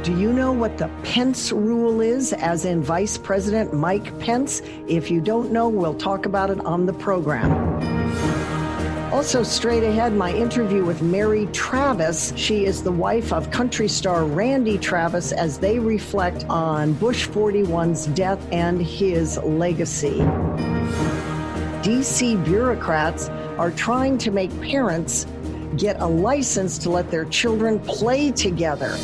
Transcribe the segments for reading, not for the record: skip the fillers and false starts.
Do you know what the Pence rule is, as in Vice President Mike Pence? If you don't know, we'll talk about it on the program. Also, straight ahead, my interview with Mary Travis. She is the wife of country star Randy Travis, as they reflect on Bush 41's death and his legacy. D.C. bureaucrats are trying to make parents get a license to let their children play together.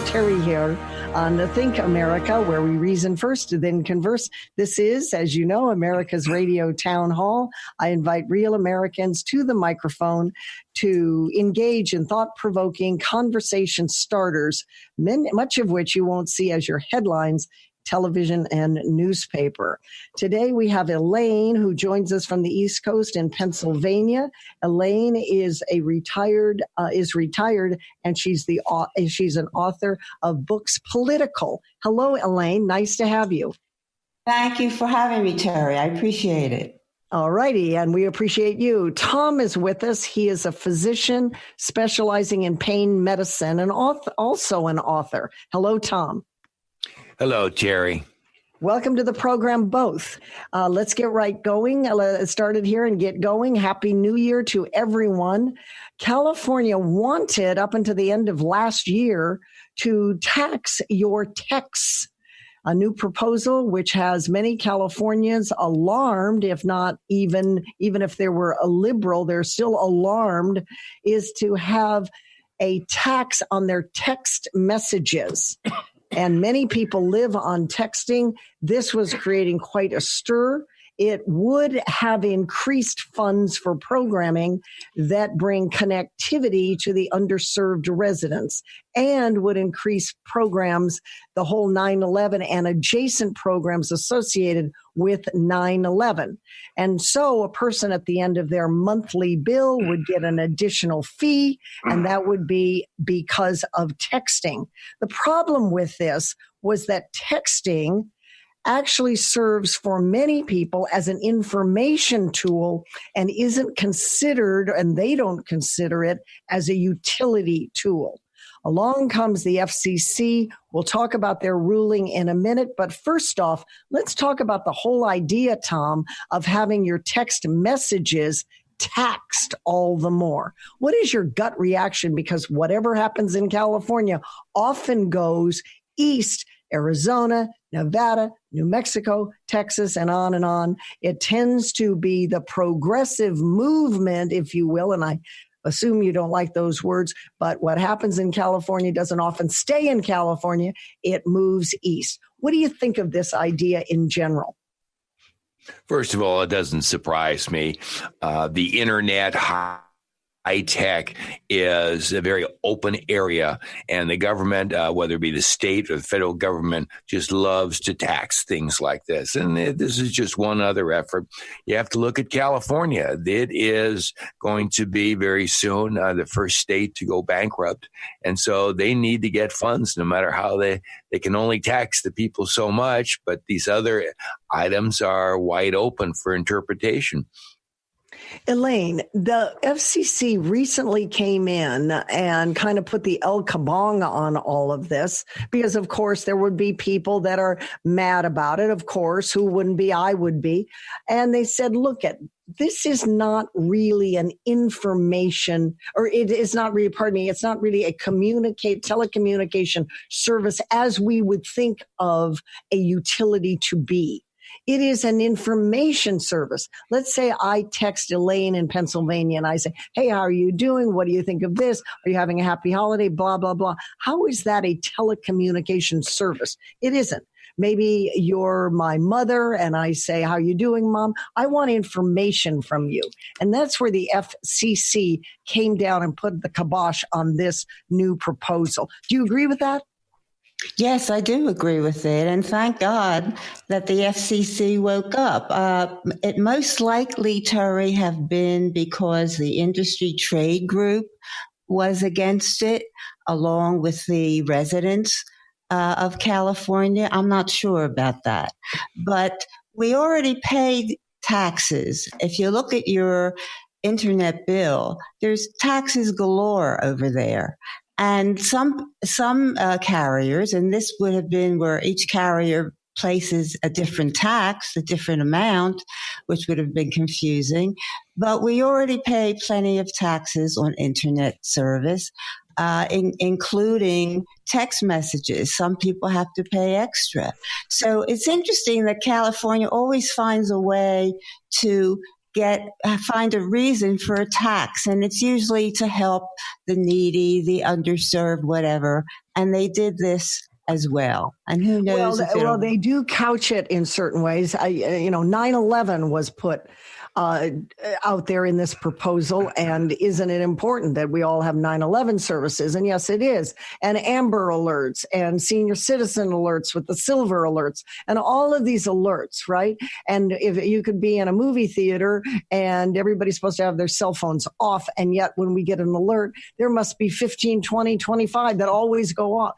Terry here on Think America, where we reason first and then converse. This is, as you know, America's Radio Town Hall. I invite real Americans to the microphone to engage in thought-provoking conversation starters, much of which you won't see as your headlines, television and newspaper. Today we have Elaine, who joins us from the East Coast in Pennsylvania. Elaine is retired, and she's an author of books Political. Hello, Elaine. Nice to have you. Thank you for having me, Terry. I appreciate it. All righty, and we appreciate you. Tom is with us. He is a physician specializing in pain medicine and also an author. Hello, Tom. Hello, Terry. Welcome to the program, both. Let's get right going. Let's start it here and get going. Happy New Year to everyone. California wanted, up until the end of last year, to tax your texts. A new proposal which has many Californians alarmed, if not even if they were a liberal, they're still alarmed, is to have a tax on their text messages. And many people live on texting. This was creating quite a stir. It would have increased funds for programming that bring connectivity to the underserved residents, and would increase programs, the whole 9/11 and adjacent programs associated with 9/11. And so a person at the end of their monthly bill would get an additional fee, and that would be because of texting. The problem with this was that texting actually serves for many people as an information tool and isn't considered, and they don't consider it, as a utility tool. Along comes the FCC. We'll talk about their ruling in a minute. But first off, let's talk about the whole idea, Tom, of having your text messages taxed all the more. What is your gut reaction? Because whatever happens in California often goes east, Arizona, Nevada, New Mexico, Texas, and on and on. It tends to be the progressive movement, if you will, and I assume you don't like those words, but what happens in California doesn't often stay in California. It moves east. What do you think of this idea in general? First of all, it doesn't surprise me. The internet, high tech, is a very open area, and the government, whether it be the state or the federal government, just loves to tax things like this. And this is just one other effort. You have to look at California. It is going to be very soon the first state to go bankrupt, and so they need to get funds, no matter how they can only tax the people so much, but these other items are wide open for interpretation. Elaine, the FCC recently came in and kind of put the El Kabong on all of this because, of course, there would be people that are mad about it, of course, who wouldn't be, I would be. And they said, look, this is not really an information, or it is not really, it's not really a telecommunication service as we would think of a utility to be. It is an information service. Let's say I text Elaine in Pennsylvania and I say, hey, how are you doing? What do you think of this? Are you having a happy holiday? Blah, blah, blah. How is that a telecommunication service? It isn't. Maybe you're my mother and I say, how are you doing, Mom? I want information from you. And that's where the FCC came down and put the kibosh on this new proposal. Do you agree with that? Yes, I do agree with it. And thank God that the FCC woke up. It most likely, Terry, have been because the industry trade group was against it, along with the residents of California. I'm not sure about that. But we already paid taxes. If you look at your internet bill, there's taxes galore over there. And some carriers, and this would have been where each carrier places a different tax, a different amount, which would have been confusing. But we already pay plenty of taxes on internet service, including text messages. Some people have to pay extra. So it's interesting that California always finds a way to find a reason for a tax, and it's usually to help the needy, the underserved, whatever. And they did this as well. And who knows? Well, they do couch it in certain ways. 9/11 was put out there in this proposal. And isn't it important that we all have 9/11 services? And yes, it is. And Amber alerts and senior citizen alerts with the silver alerts and all of these alerts, right? And if you could be in a movie theater and everybody's supposed to have their cell phones off, and yet when we get an alert, there must be 15, 20, 25 that always go on.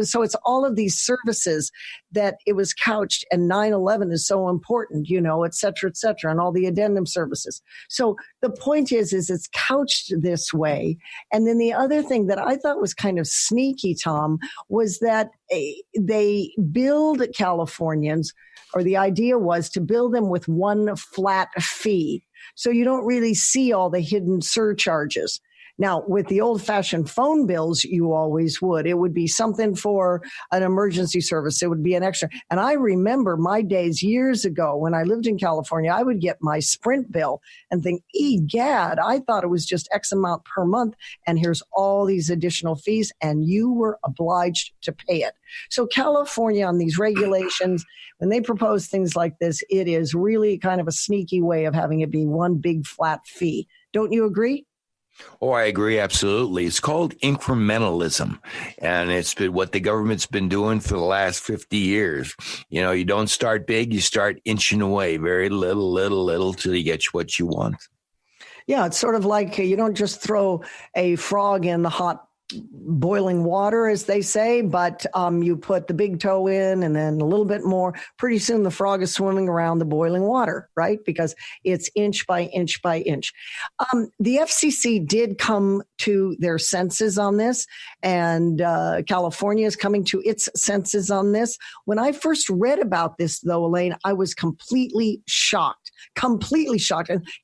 So it's all of these services that it was couched, and 9/11 is so important, et cetera, and all the addendum services. So the point is it's couched this way. And then the other thing that I thought was kind of sneaky, Tom, was that they billed Californians, or the idea was to bill them with one flat fee. So you don't really see all the hidden surcharges. Now, with the old-fashioned phone bills, you always would. It would be something for an emergency service. It would be an extra. And I remember my days years ago when I lived in California, I would get my Sprint bill and think, egad, I thought it was just X amount per month, and here's all these additional fees, and you were obliged to pay it. So California, on these regulations, when they propose things like this, it is really kind of a sneaky way of having it be one big flat fee. Don't you agree? Oh, I agree. Absolutely. It's called incrementalism. And it's been what the government's been doing for the last 50 years. You don't start big, you start inching away very little till you get what you want. Yeah. It's sort of like you don't just throw a frog in the hot boiling water, as they say, but you put the big toe in and then a little bit more. Pretty soon the frog is swimming around the boiling water, right? Because it's inch by inch by inch. The FCC did come to their senses on this, and California is coming to its senses on this. When I first read about this, though, Elaine, I was completely shocked. And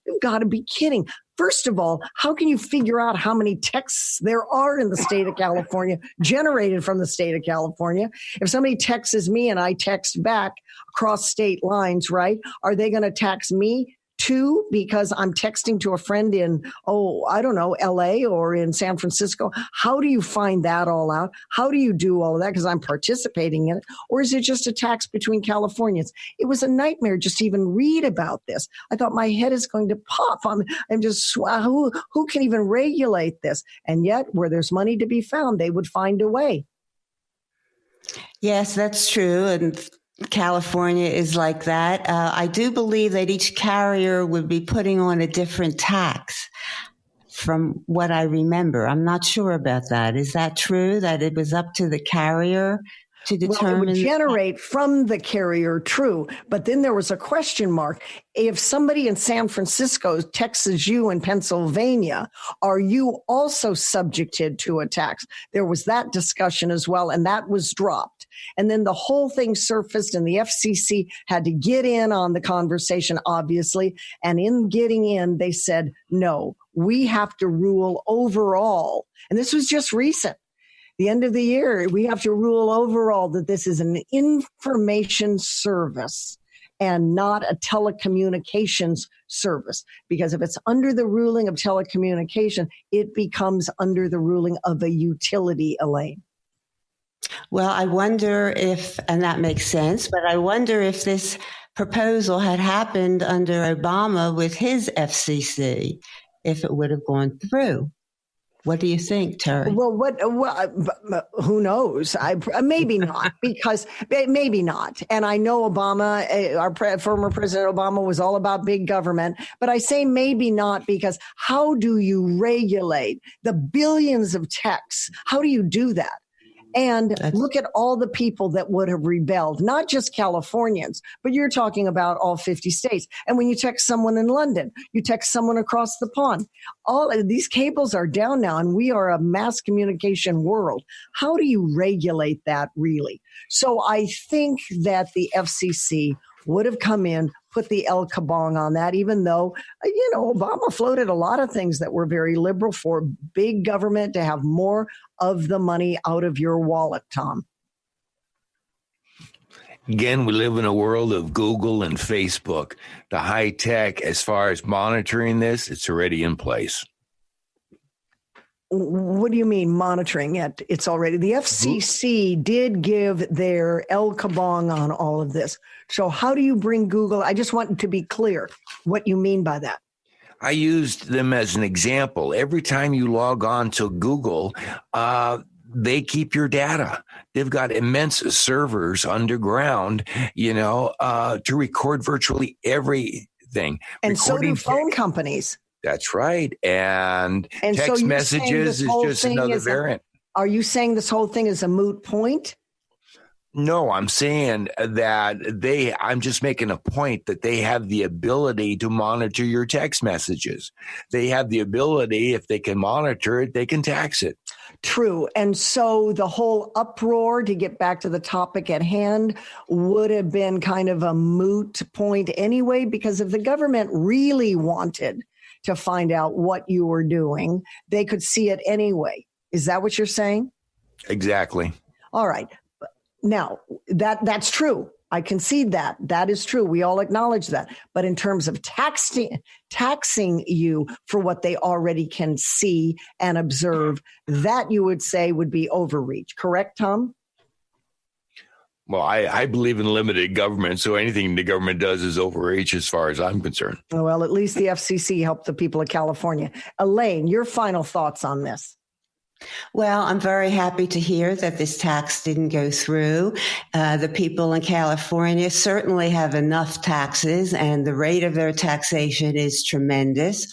you've got to be kidding. First of all, how can you figure out how many texts there are in the state of California, generated from the state of California? If somebody texts me and I text back across state lines, right, are they going to tax me too because I'm texting to a friend in, LA or in San Francisco? How do you find that all out? How do you do all of that? Because I'm participating in it. Or is it just a tax between Californians? It was a nightmare just to even read about this. I thought my head is going to pop. I'm just, who can even regulate this? And yet, where there's money to be found, they would find a way. Yes, that's true. And California is like that. I do believe that each carrier would be putting on a different tax from what I remember. I'm not sure about that. Is that true, that it was up to the carrier to determine? Well, it would generate from the carrier, true. But then there was a question mark. If somebody in San Francisco texts you in Pennsylvania, are you also subjected to a tax? There was that discussion as well, and that was dropped. And then the whole thing surfaced, and the FCC had to get in on the conversation, obviously. And in getting in, they said, no, we have to rule overall. And this was just recent. The end of the year, we have to rule overall that this is an information service and not a telecommunications service. Because if it's under the ruling of telecommunication, it becomes under the ruling of a utility, Elaine. Well, I wonder if, and that makes sense, but I wonder if this proposal had happened under Obama with his FCC, if it would have gone through. What do you think, Terry? Well, who knows? Maybe not, because maybe not. And I know Obama, our former President Obama, was all about big government. But I say maybe not, because how do you regulate the billions of texts? How do you do that? And look at all the people that would have rebelled, not just Californians, but you're talking about all 50 states. And when you text someone in London, you text someone across the pond, all of these cables are down now, and we are a mass communication world. How do you regulate that really? So I think that the FCC would have come in, put the El Kabong on that, even though, Obama floated a lot of things that were very liberal for big government to have more of the money out of your wallet, Tom. Again, we live in a world of Google and Facebook. The high tech, as far as monitoring this, it's already in place. What do you mean monitoring it? It's already, the FCC did give their El Kabong on all of this. So how do you bring Google? I just want to be clear what you mean by that. I used them as an example. Every time you log on to Google, they keep your data. They've got immense servers underground, to record virtually everything. And so do phone companies. That's right. And text so messages is just another variant. Are you saying this whole thing is a moot point? No, I'm saying that I'm just making a point that they have the ability to monitor your text messages. They have the ability, if they can monitor it, they can tax it. True. And so the whole uproar, to get back to the topic at hand, would have been kind of a moot point anyway, because if the government really wanted to find out what you were doing, they could see it anyway. Is that what you're saying? Exactly. All right. Now, that's true. I concede that. That is true. We all acknowledge that. But in terms of taxing you for what they already can see and observe, that you would say would be overreach. Correct, Tom? Well, I believe in limited government, so anything the government does is overreach as far as I'm concerned. Well, at least the FCC helped the people of California. Elaine, your final thoughts on this? Well, I'm very happy to hear that this tax didn't go through. The people in California certainly have enough taxes, and the rate of their taxation is tremendous.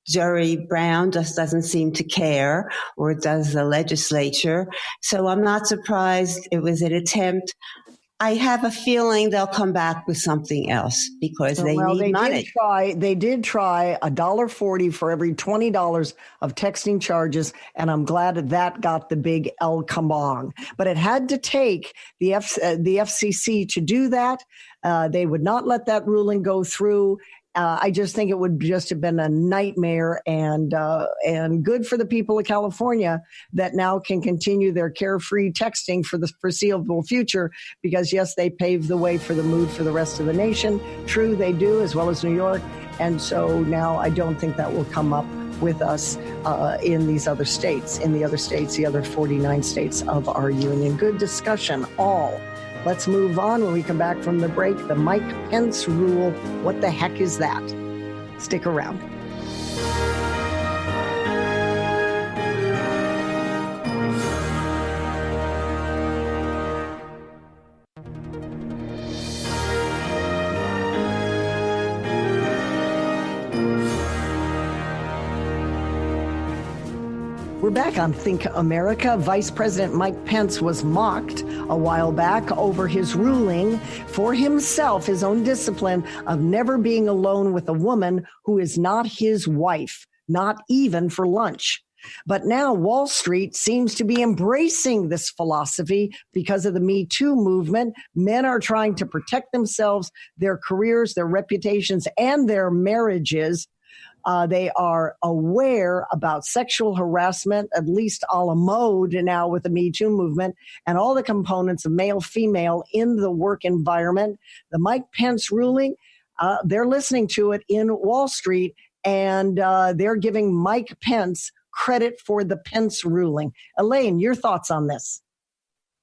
Jerry Brown just doesn't seem to care, or does the legislature. So I'm not surprised it was an attempt. I have a feeling they'll come back with something else because they need money. They did try $1.40 for every $20 of texting charges, and I'm glad that got the big El Kabong. But it had to take the FCC to do that. They would not let that ruling go through. I just think it would just have been a nightmare, and good for the people of California that now can continue their carefree texting for the foreseeable future, because yes, they paved the way for the mood for the rest of the nation. True, they do, as well as New York. And so now I don't think that will come up with us in these other states, the other 49 states of our union. Good discussion, all. Let's move on. When we come back from the break, the Mike Pence rule. What the heck is that? Stick around. We're back on Think America. Vice President Mike Pence was mocked a while back over his ruling for himself, his own discipline of never being alone with a woman who is not his wife, not even for lunch. But now Wall Street seems to be embracing this philosophy because of the Me Too movement. Men are trying to protect themselves, their careers, their reputations, and their marriages. They are aware about sexual harassment, at least a la mode now with the Me Too movement, and all the components of male-female in the work environment. The Mike Pence ruling, they're listening to it in Wall Street, and they're giving Mike Pence credit for the Pence ruling. Elaine, your thoughts on this?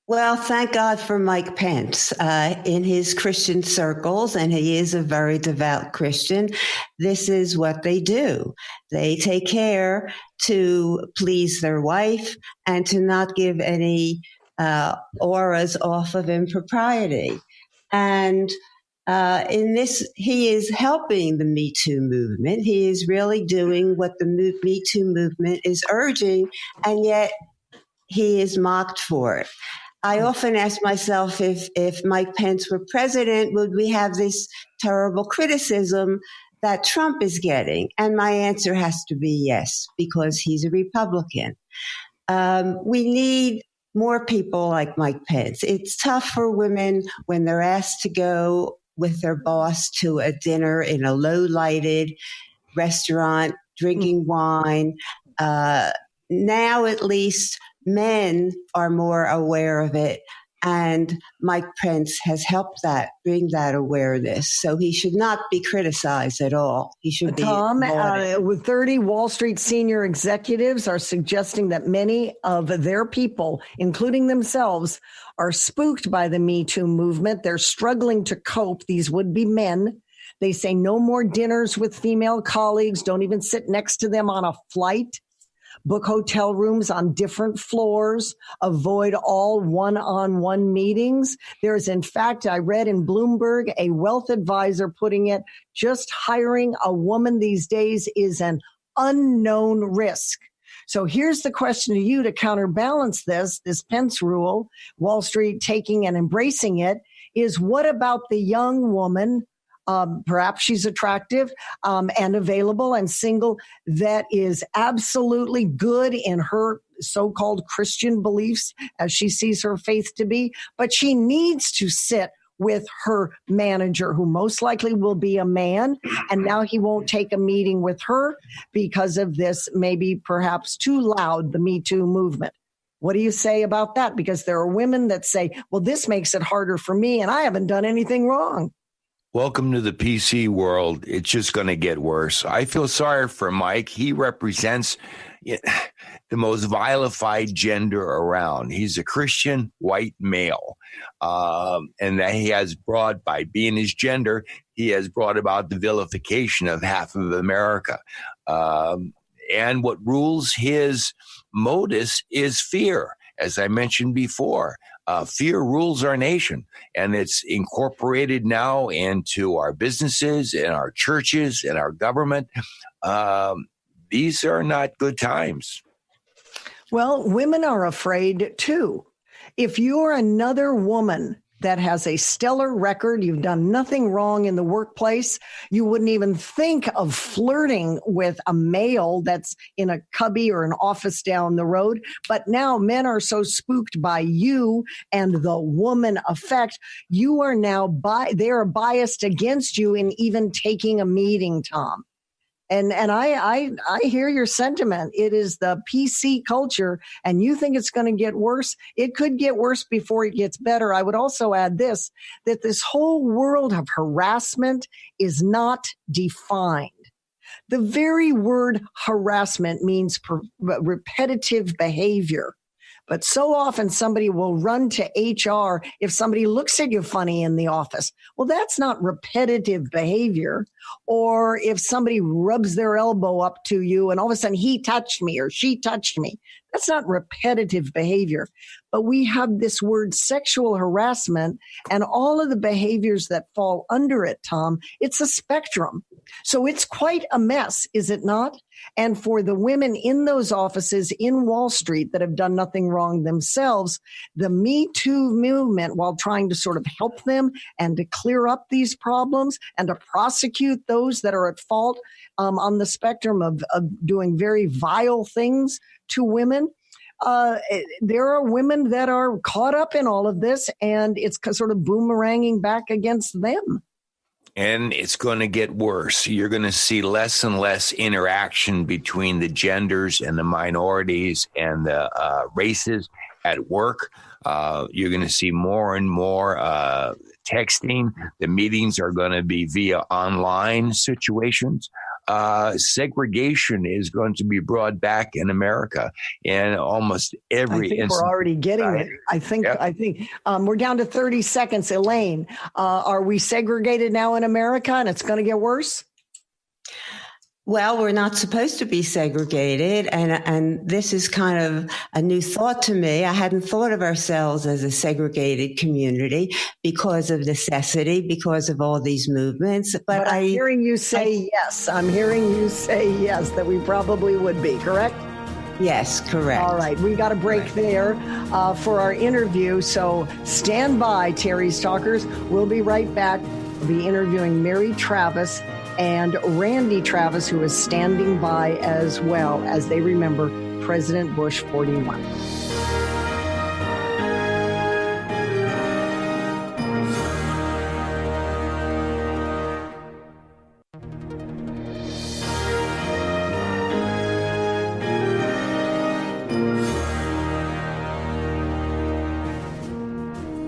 Well, thank God for Mike Pence. In his Christian circles, and he is a very devout Christian, this is what they do. They take care to please their wife and to not give any auras off of impropriety. And in this, he is helping the Me Too movement. He is really doing what the Me Too movement is urging, and yet he is mocked for it. I often ask myself if Mike Pence were president, would we have this terrible criticism that Trump is getting? And my answer has to be yes, because he's a Republican. We need more people like Mike Pence. It's tough for women when they're asked to go with their boss to a dinner in a low-lighted restaurant, drinking wine. Now, at least, men are more aware of it, and Mike Pence has helped bring that awareness. So he should not be criticized at all. He should be applauded. With 30 Wall Street senior executives are suggesting that many of their people, including themselves, are spooked by the Me Too movement. They're struggling to cope. These would be men. They say no more dinners with female colleagues. Don't even sit next to them on a flight. Book hotel rooms on different floors, avoid all one-on-one meetings. There's, in fact, I read in Bloomberg, a wealth advisor putting it, just hiring a woman these days is an unknown risk. So here's the question to you to counterbalance this Pence rule, Wall Street taking and embracing it, is what about the young woman, perhaps she's attractive and available and single, that is absolutely good in her so-called Christian beliefs as she sees her faith to be, but she needs to sit with her manager, who most likely will be a man, and now he won't take a meeting with her because of this, maybe perhaps too loud, the Me Too movement. What do you say about that? Because there are women that say, well, this makes it harder for me and I haven't done anything wrong. Welcome to the PC world. It's just going to get worse. I feel sorry for Mike. He represents the most vilified gender around. He's a Christian white male. And that he has brought, by being his gender, he has brought about the vilification of half of America. And what rules his modus is fear, as I mentioned before. Fear rules our nation, and it's incorporated now into our businesses and our churches and our government. These are not good times. Well, women are afraid too. If you're another woman that has a stellar record, you've done nothing wrong in the workplace, you wouldn't even think of flirting with a male that's in a cubby or an office down the road. But now men are so spooked by you and the woman effect, you are now they are biased against you in even taking a meeting, Tom. And I hear your sentiment. It is the PC culture, and you think it's going to get worse. It could get worse before it gets better. I would also add this, that this whole world of harassment is not defined. The very word harassment means repetitive behavior. But so often somebody will run to HR if somebody looks at you funny in the office. Well, that's not repetitive behavior. Or if somebody rubs their elbow up to you and all of a sudden he touched me or she touched me. That's not repetitive behavior. But we have this word sexual harassment and all of the behaviors that fall under it, Tom. It's a spectrum. So it's quite a mess, is it not? And for the women in those offices in Wall Street that have done nothing wrong themselves, the Me Too movement, while trying to sort of help them and to clear up these problems and to prosecute those that are at fault on the spectrum of doing very vile things to women, there are women that are caught up in all of this, and it's sort of boomeranging back against them. And it's going to get worse. You're going to see less and less interaction between the genders and the minorities and the races at work. You're going to see more and more texting. The meetings are going to be via online situations. Segregation is going to be brought back in America in almost every instance. We're already getting it. I think we're down to 30 seconds. Elaine, are we segregated now in America and it's going to get worse? Well, we're not supposed to be segregated, and this is kind of a new thought to me. I hadn't thought of ourselves as a segregated community because of necessity, because of all these movements. But I'm hearing you say yes. I'm hearing you say yes, that we probably would be, correct? Yes, correct. All right, we got a break there for our interview, so stand by, Terry Stalkers. We'll be right back. We'll be interviewing Mary Travis and Randy Travis, who is standing by as well as they remember President Bush 41.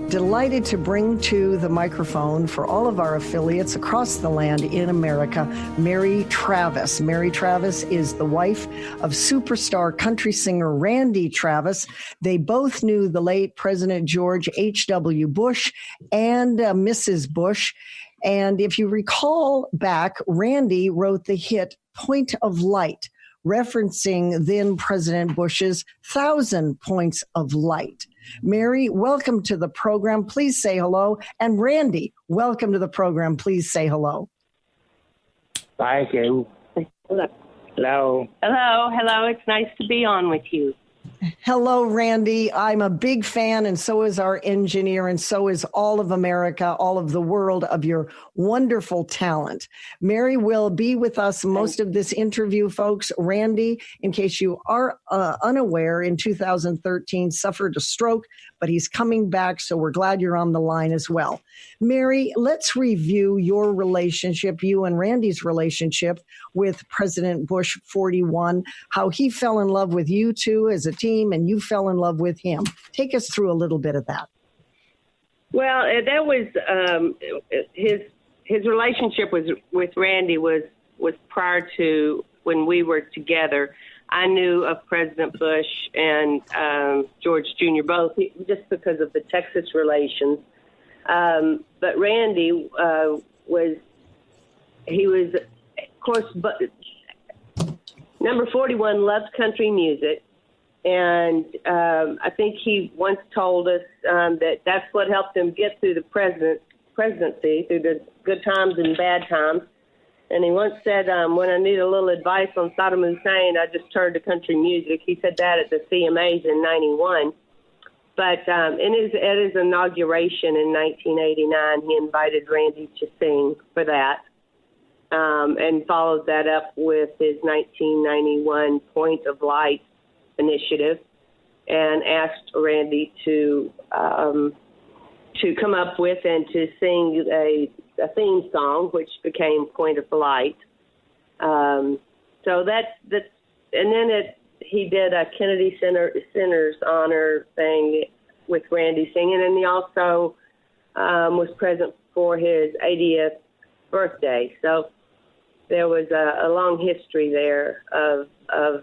Delighted to bring to the microphone for all of our affiliates across the land in America, Mary Travis. Mary Travis is the wife of superstar country singer Randy Travis. They both knew the late President George H.W. Bush and Mrs. Bush. And if you recall back, Randy wrote the hit Point of Light, referencing then President Bush's 1,000 Points of Light. Mary, welcome to the program. Please say hello. And Randy, welcome to the program. Please say hello. Thank you. Hello. Hello. Hello. It's nice to be on with you. Hello, Randy. I'm a big fan, and so is our engineer, and so is all of America, all of the world, of your wonderful talent. Mary will be with us most of this interview, folks. Randy, in case you are unaware, in 2013 suffered a stroke, but he's coming back, so we're glad you're on the line as well. Mary, let's review your relationship, you and Randy's relationship with President Bush 41, how he fell in love with you two as a team and you fell in love with him. Take us through a little bit of that. Well, that was his relationship with Randy was prior to when we were together. I knew of President Bush and George Jr. both just because of the Texas relations. But Randy was, of course, number 41 loves country music. And I think he once told us that that's what helped him get through the presidency, through the good times and bad times. And he once said, when I need a little advice on Saddam Hussein, I just turned to country music. He said that at the CMAs in 91. But at his inauguration in 1989, he invited Randy to sing for that and followed that up with his 1991 Point of Light initiative and asked Randy to come up with and to sing a theme song, which became Point of Light. So that's and then he did a Kennedy Center's honor thing with Randy singing, and he also was present for his 80th birthday. So there was a long history there of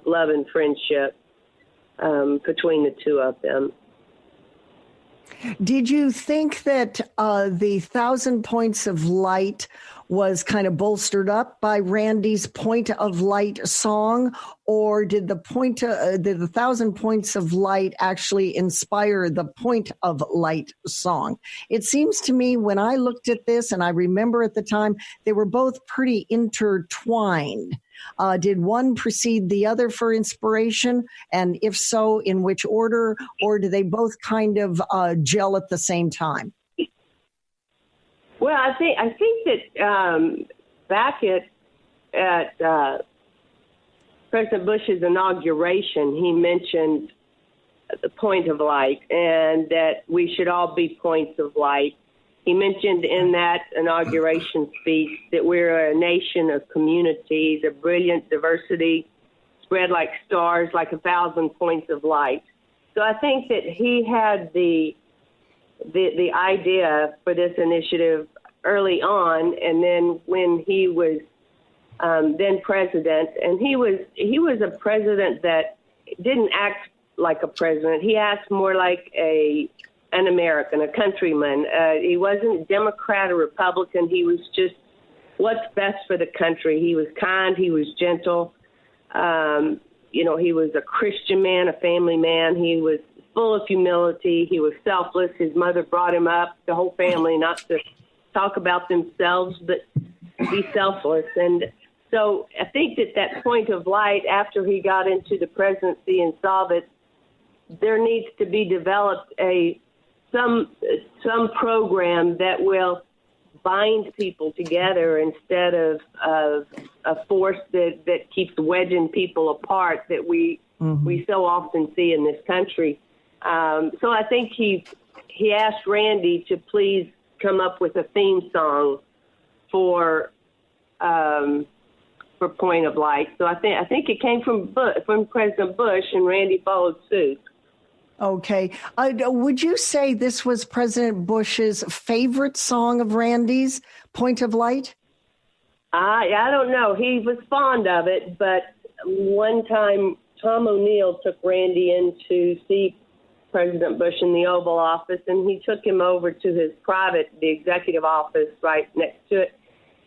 love and friendship between the two of them. Did you think that the 1,000 Points of Light was kind of bolstered up by Randy's Point of Light song, or did the 1,000 Points of Light actually inspire the Point of Light song? It seems to me when I looked at this, and I remember at the time, they were both pretty intertwined. Did one precede the other for inspiration? And if so, in which order? Or do they both kind of gel at the same time? Well, I think that back at President Bush's inauguration, he mentioned the Point of Light and that we should all be points of light. He mentioned in that inauguration speech that we're a nation of communities, a brilliant diversity spread like stars, like 1,000 points of light. So I think that he had the idea for this initiative early on, and then when he was then president, and he was a president that didn't act like a president. He acted more like an American, a countryman. He wasn't Democrat or Republican. He was just what's best for the country. He was kind. He was gentle. He was a Christian man, a family man. He was full of humility. He was selfless. His mother brought him up, the whole family, not to talk about themselves, but be selfless. And So I think that point of light, after he got into the presidency and saw that there needs to be developed some program that will bind people together instead of a force that keeps wedging people apart that we so often see in this country. So I think he asked Randy to please come up with a theme song for Point of Light. So I think it came from President Bush, and Randy followed suit. Okay. Would you say this was President Bush's favorite song of Randy's, Point of Light? I don't know. He was fond of it, but one time Tom O'Neill took Randy in to see President Bush in the Oval Office, and he took him over to his the executive office right next to it.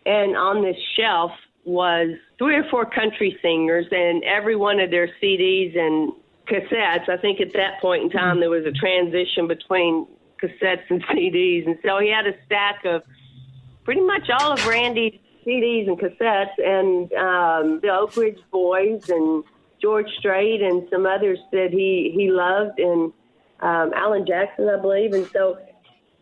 And on this shelf was 3 or 4 country singers, and every one of their CDs and cassettes. I think at that point in time there was a transition between cassettes and CDs, and so he had a stack of pretty much all of Randy's CDs and cassettes, and the Oak Ridge Boys and George Strait and some others that he loved, and Alan Jackson, I believe. And so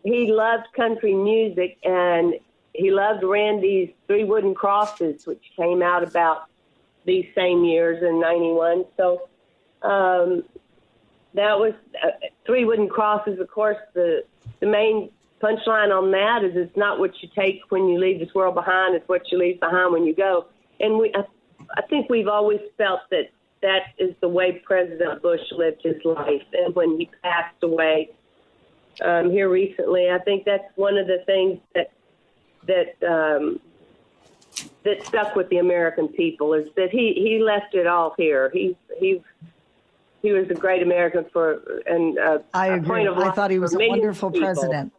he loved country music, and he loved Randy's 3 Wooden Crosses, which came out about these same years in 91. So that was 3 Wooden Crosses. Of course, the main punchline on that is it's not what you take when you leave this world behind, it's what you leave behind when you go. And I think we've always felt that is the way President Bush lived his life. And when he passed away here recently, I think that's one of the things that stuck with the American people, is that he left it all here. He was a great American I agree. I thought he was a wonderful president.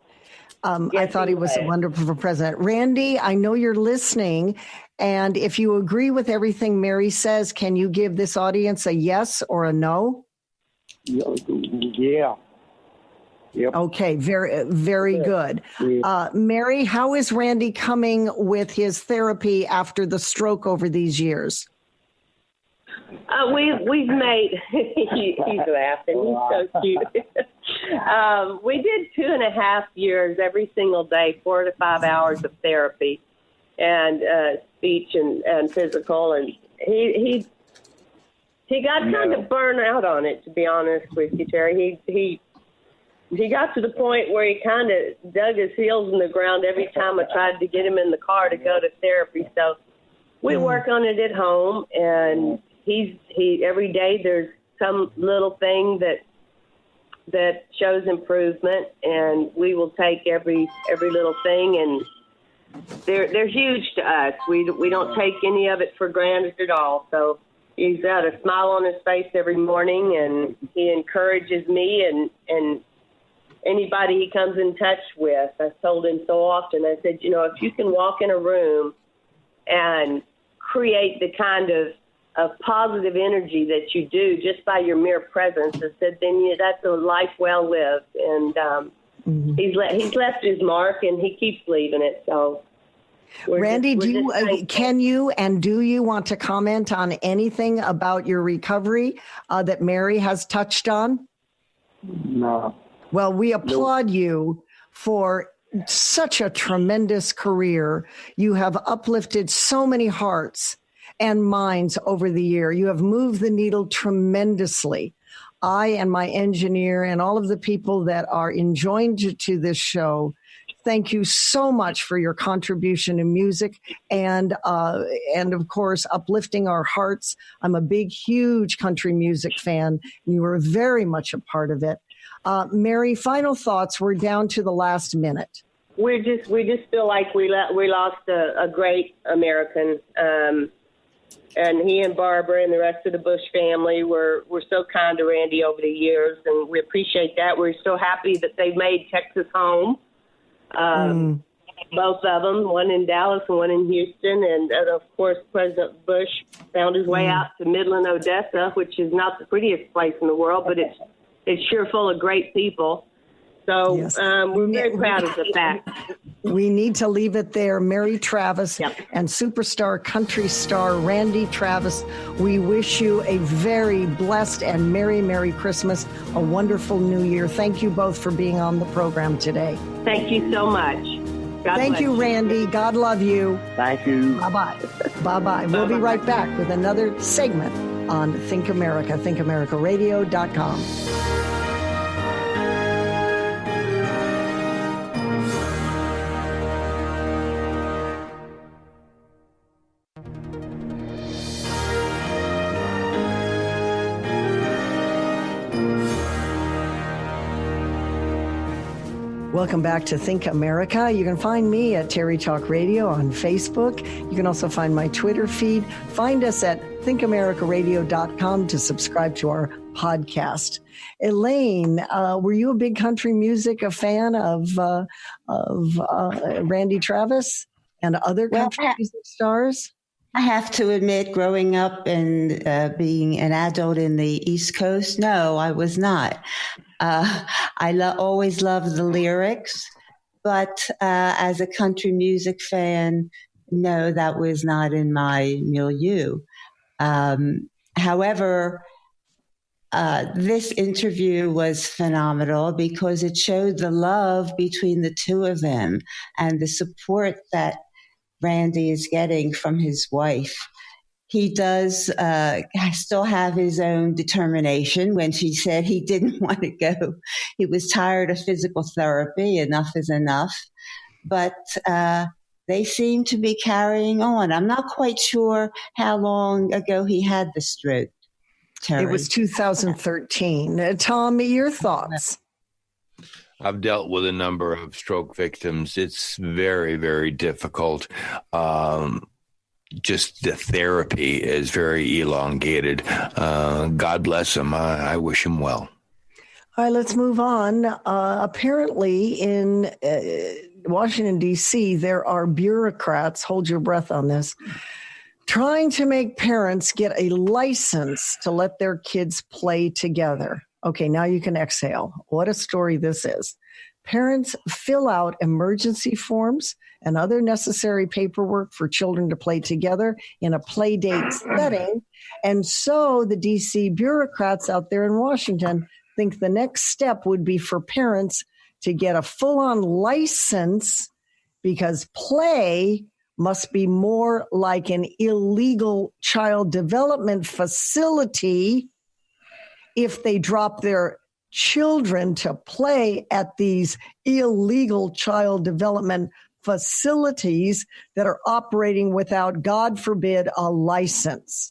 I thought he was a wonderful president. Randy, I know you're listening, and if you agree with everything Mary says, can you give this audience a yes or a no? Yeah. Yep. Okay, very, very good. Mary, how is Randy coming with his therapy after the stroke over these years? We've made, he's laughing, he's so cute. We did 2.5 years every single day, 4 to 5 hours of therapy and speech and physical, and he got kind of burned out on it, to be honest with you, Terry. He got to the point where he kind of dug his heels in the ground every time I tried to get him in the car to go to therapy. So we work on it at home, and he every day there's some little thing that shows improvement, and we will take every little thing, and they're huge to us. We don't take any of it for granted at all. So he's got a smile on his face every morning, and he encourages me and anybody he comes in touch with. I've told him so often, I said, if you can walk in a room and create the kind of positive energy that you do just by your mere presence, I said, then that's a life well lived. And he's left his mark, and he keeps leaving it. So, Randy, do you want to comment on anything about your recovery that Mary has touched on? No. Well, we applaud you for such a tremendous career. You have uplifted so many hearts and minds over the year. You have moved the needle tremendously. I and my engineer and all of the people that are enjoined to this show, thank you so much for your contribution to music and of course, uplifting our hearts. I'm a big, huge country music fan. And you were very much a part of it. Mary, final thoughts. We're down to the last minute. We just feel like we lost a great American, and he and Barbara and the rest of the Bush family were so kind to Randy over the years, and we appreciate that. We're so happy that they made Texas home. Both of them, one in Dallas and one in Houston, and of course President Bush found his way out to Midland, Odessa, which is not the prettiest place in the world, but it's sure full of great people. So yes. We're very proud of the fact. We need to leave it there. Mary Travis and superstar country star Randy Travis, we wish you a very blessed and Merry Christmas, a wonderful New Year. Thank you both for being on the program today. Thank you so much. Thank you, Randy. God love you. Thank you. Bye-bye. Bye-bye. We'll be right back with another segment on Think America, thinkamericaradio.com. Welcome back to Think America. You can find me at Terry Talk Radio on Facebook. You can also find my Twitter feed. Find us at thinkamericaradio.com to subscribe to our podcast. Elaine, were you a big country music fan of Randy Travis and other country music stars? I have to admit, growing up and being an adult in the East Coast, no, I was not. I always loved the lyrics, but as a country music fan, no, that was not in my milieu. However, this interview was phenomenal because it showed the love between the two of them and the support that Randy is getting from his wife. He does still have his own determination. When she said he didn't want to go, he was tired of physical therapy. Enough is enough. But they seem to be carrying on. I'm not quite sure how long ago he had the stroke, Terry. It was 2013. Tom, your thoughts? I've dealt with a number of stroke victims. It's very, very difficult. Just the therapy is very elongated. God bless him. I wish him well. All right, let's move on. Apparently in Washington, D.C., there are bureaucrats, hold your breath on this, trying to make parents get a license to let their kids play together. Okay, now you can exhale. What a story this is. Parents fill out emergency forms and other necessary paperwork for children to play together in a play date setting. And so the DC bureaucrats out there in Washington think the next step would be for parents to get a full-on license because play must be more like an illegal child development facility if they drop their children to play at these illegal child development facilities that are operating without, God forbid, a license.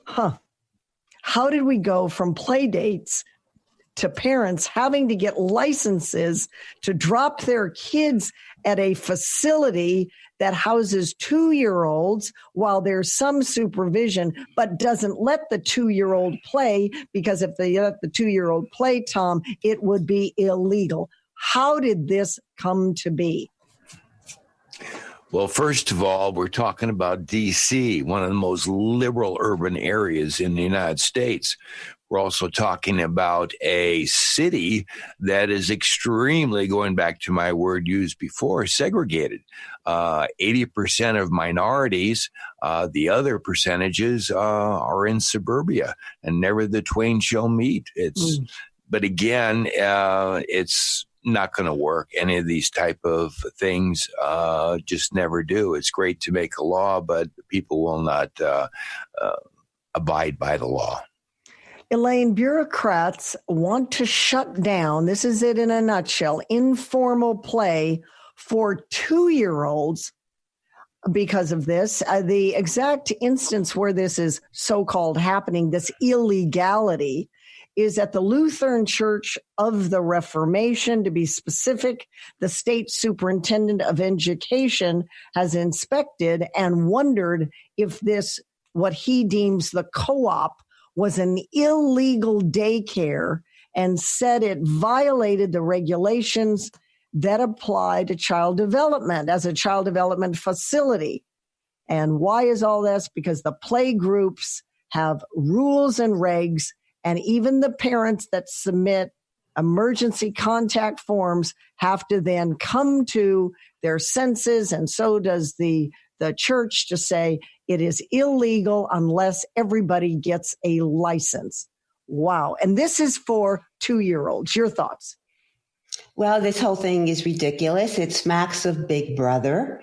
How did we go from play dates to parents having to get licenses to drop their kids at a facility that houses 2-year-olds while there's some supervision, but doesn't let the 2-year-old play because if they let the 2-year-old play, Tom, it would be illegal. How did this come to be? Well, first of all, we're talking about D.C., one of the most liberal urban areas in the United States. We're also talking about a city that is extremely, going back to my word used before, segregated. 80% of minorities, the other percentages are in suburbia, and never the twain shall meet. But again, it's not going to work. Any of these type of things just never do. It's great to make a law, but people will not abide by the law. Elaine, bureaucrats want to shut down, this is it in a nutshell, informal play for 2-year-olds because of this. The exact instance where this is so-called happening, this illegality, is at the Lutheran Church of the Reformation. To be specific, the state superintendent of education has inspected and wondered if this, what he deems the co-op, was an illegal daycare and said it violated the regulations that apply to child development as a child development facility. And why is all this? Because the play groups have rules and regs, and even the parents that submit emergency contact forms have to then come to their senses, and so does the church, to say it is illegal unless everybody gets a license. Wow. And this is for 2-year-olds. Your thoughts? Well, this whole thing is ridiculous. It smacks of Big Brother.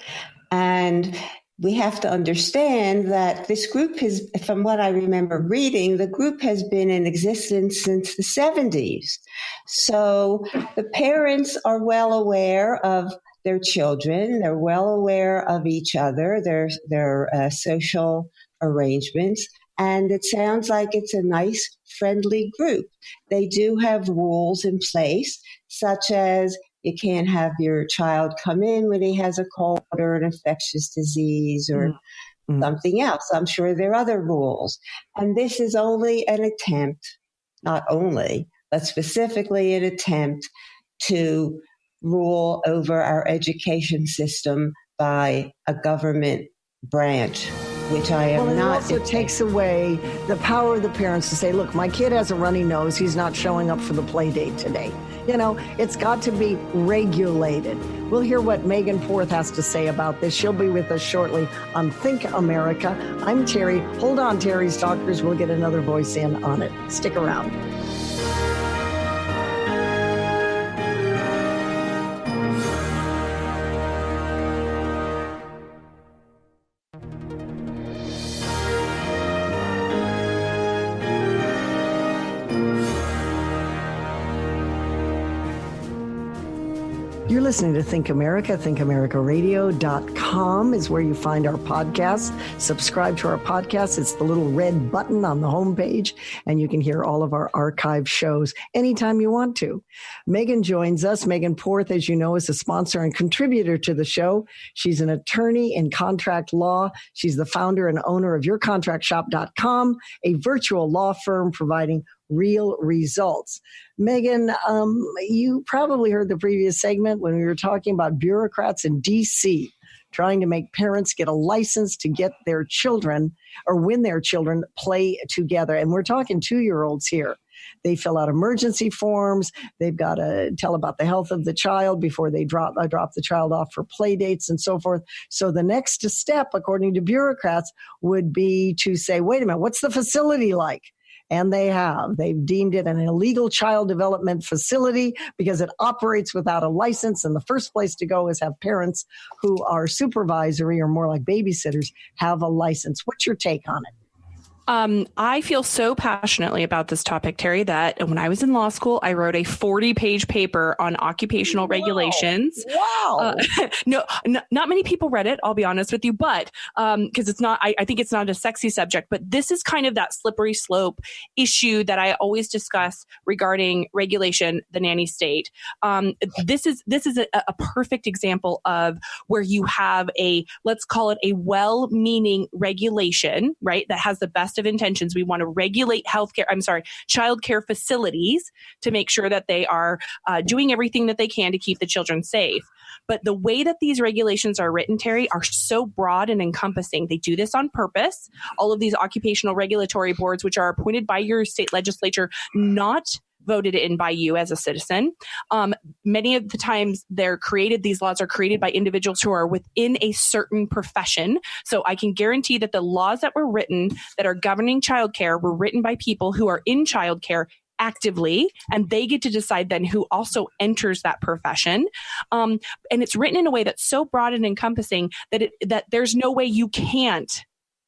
And we have to understand that this group has, from what I remember reading, the group has been in existence since the 70s. So the parents are well aware of their children. They're well aware of each other, their social arrangements. And it sounds like it's a nice, friendly group. They do have rules in place, such as you can't have your child come in when he has a cold or an infectious disease or something else. I'm sure there are other rules. And this is only an attempt, not only, but specifically an attempt to rule over our education system by a government branch, which I am not. Well, it also takes away the power of the parents to say, look, my kid has a runny nose. He's not showing up for the play date today. You know, it's got to be regulated. We'll hear what Megan Porth has to say about this. She'll be with us shortly on Think America. I'm Terry. Hold on, Terry's Talkers. We'll get another voice in on it. Stick around. You're listening to Think America. ThinkAmericaRadio.com is where you find our podcast. Subscribe to our podcast. It's the little red button on the homepage, and you can hear all of our archive shows anytime you want to. Megan joins us. Megan Porth, as you know, is a sponsor and contributor to the show. She's an attorney in contract law. She's the founder and owner of YourContractShop.com, a virtual law firm providing real results. Megan, you probably heard the previous segment when we were talking about bureaucrats in D.C. trying to make parents get a license to get their children or when their children play together. And we're talking 2-year-olds here. They fill out emergency forms. They've got to tell about the health of the child before they drop the child off for play dates and so forth. So the next step, according to bureaucrats, would be to say, wait a minute, what's the facility like? And they've deemed it an illegal child development facility because it operates without a license. And the first place to go is have parents who are supervisory or more like babysitters have a license. What's your take on it? I feel so passionately about this topic, Terry, that when I was in law school, I wrote a 40-page paper on occupational regulations. Wow. No, not many people read it, I'll be honest with you, but because it's not, I think it's not a sexy subject, but this is kind of that slippery slope issue that I always discuss regarding regulation, the nanny state. This is a perfect example of where you have let's call it a well-meaning regulation, right? That has the best of intentions. We want to regulate childcare facilities to make sure that they are doing everything that they can to keep the children safe. But the way that these regulations are written, Terry, are so broad and encompassing. They do this on purpose. All of these occupational regulatory boards, which are appointed by your state legislature, not voted in by you as a citizen. Many of the times these laws are created by individuals who are within a certain profession. So I can guarantee that the laws that were written that are governing childcare were written by people who are in childcare actively, and they get to decide then who also enters that profession. And it's written in a way that's so broad and encompassing that there's no way you can't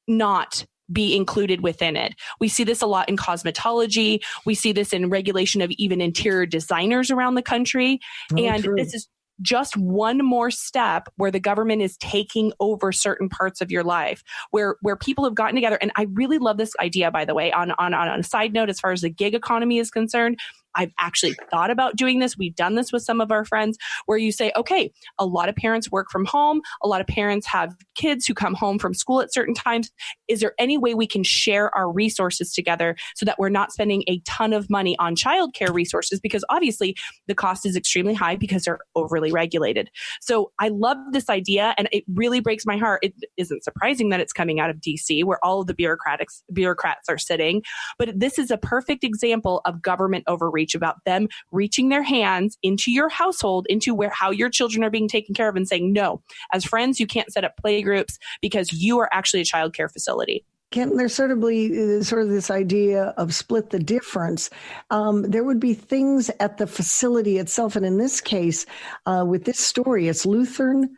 not be included within it. We see this a lot in cosmetology. We see this in regulation of even interior designers around the country. This is just one more step where the government is taking over certain parts of your life, where people have gotten together. And I really love this idea, by the way, on a side note, as far as the gig economy is concerned. I've actually thought about doing this. We've done this with some of our friends where you say, okay, a lot of parents work from home. A lot of parents have kids who come home from school at certain times. Is there any way we can share our resources together so that we're not spending a ton of money on childcare resources? Because obviously the cost is extremely high because they're overly regulated. So I love this idea, and it really breaks my heart. It isn't surprising that it's coming out of DC, where all of the bureaucrats are sitting. But this is a perfect example of government overreach. outreach about them reaching their hands into your household, into how your children are being taken care of, and saying, no, as friends, you can't set up play groups because you are actually a child care facility. Can there sort of this idea of split the difference? There would be things at the facility itself. And in this case, with this story, it's Lutheran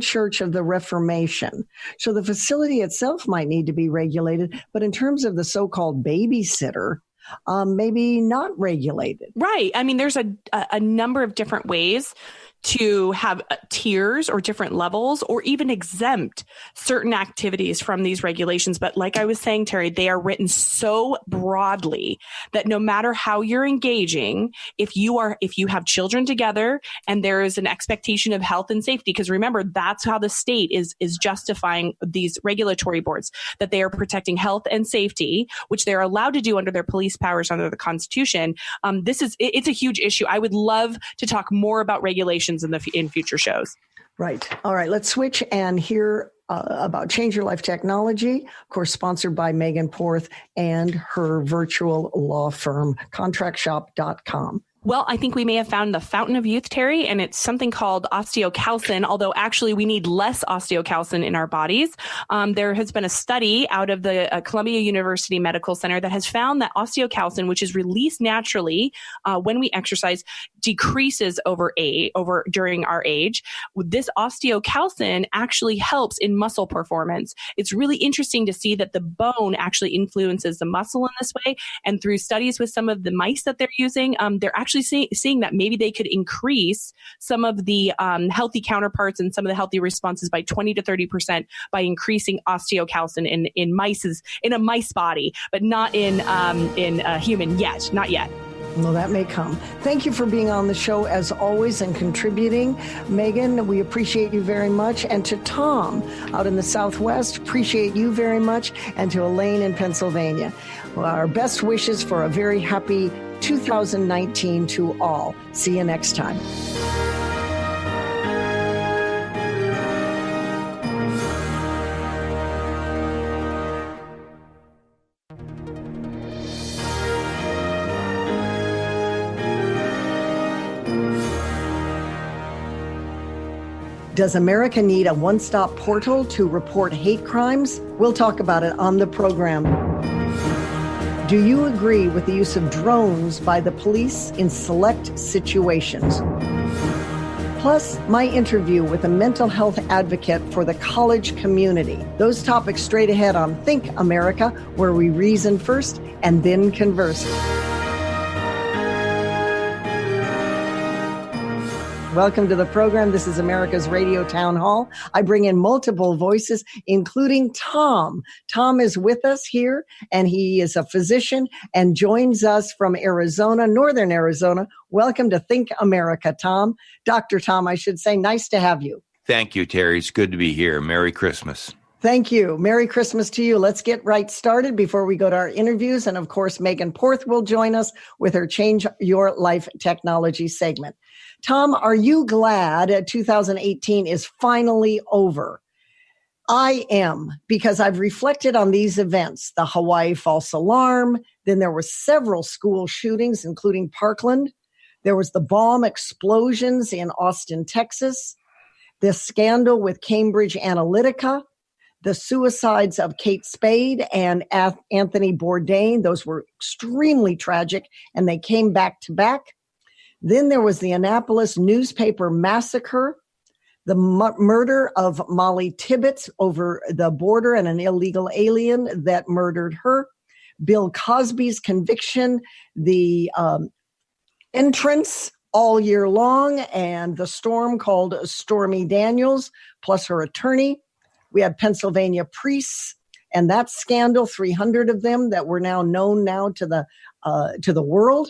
Church of the Reformation. So the facility itself might need to be regulated. But in terms of the so-called babysitter, maybe not regulated. Right. I mean, there's a number of different ways to have tiers or different levels, or even exempt certain activities from these regulations. But like I was saying, Terry, they are written so broadly that no matter how you're engaging, if you have children together and there is an expectation of health and safety, because remember, that's how the state is justifying these regulatory boards, that they are protecting health and safety, which they're allowed to do under their police powers under the Constitution. It's a huge issue. I would love to talk more about regulations in future shows. Right. All right. Let's switch and hear about Change Your Life Technology, of course, sponsored by Megan Porth and her virtual law firm, contractshop.com. Well, I think we may have found the fountain of youth, Terry, and it's something called osteocalcin, although actually we need less osteocalcin in our bodies. There has been a study out of the Columbia University Medical Center that has found that osteocalcin, which is released naturally when we exercise, decreases during our age. This osteocalcin actually helps in muscle performance. It's really interesting to see that the bone actually influences the muscle in this way. And through studies with some of the mice that they're using, they're actually seeing that maybe they could increase some of the healthy counterparts and some of the healthy responses by 20 to 30% by increasing osteocalcin in a mice body, but not in a human yet, not yet. Well, that may come. Thank you for being on the show as always and contributing. Megan, we appreciate you very much. And to Tom out in the Southwest, appreciate you very much. And to Elaine in Pennsylvania, well, our best wishes for a very happy 2019 to all. See you next time. Does America need a one-stop portal to report hate crimes? We'll talk about it on the program. Do you agree with the use of drones by the police in select situations? Plus, my interview with a mental health advocate for the college community. Those topics straight ahead on Think America, where we reason first and then converse. Welcome to the program. This is America's Radio Town Hall. I bring in multiple voices, including Tom. Tom is with us here, and he is a physician and joins us from Arizona, northern Arizona. Welcome to Think America, Tom. Dr. Tom, I should say, nice to have you. Thank you, Terry. It's good to be here. Merry Christmas. Thank you. Merry Christmas to you. Let's get right started before we go to our interviews. And of course, Megan Porth will join us with her Change Your Life Technology segment. Tom, are you glad 2018 is finally over? I am, because I've reflected on these events, the Hawaii false alarm. Then there were several school shootings, including Parkland. There was the bomb explosions in Austin, Texas, the scandal with Cambridge Analytica, the suicides of Kate Spade and Anthony Bourdain. Those were extremely tragic, and they came back to back. Then there was the Annapolis newspaper massacre, the murder of Molly Tibbetts over the border and an illegal alien that murdered her, Bill Cosby's conviction, the entrance all year long, and the storm called Stormy Daniels, plus her attorney. We had Pennsylvania priests and that scandal, 300 of them that were now known to the world.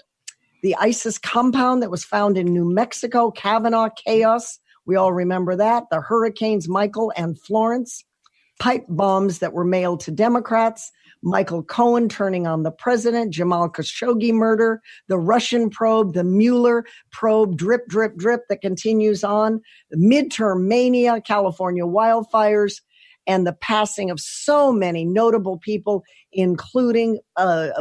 The ISIS compound that was found in New Mexico, Kavanaugh chaos. We all remember that. The hurricanes Michael and Florence. Pipe bombs that were mailed to Democrats. Michael Cohen turning on the president. Jamal Khashoggi murder. The Russian probe. The Mueller probe. Drip, drip, drip that continues on. The midterm mania. California wildfires. and the passing of so many notable people, including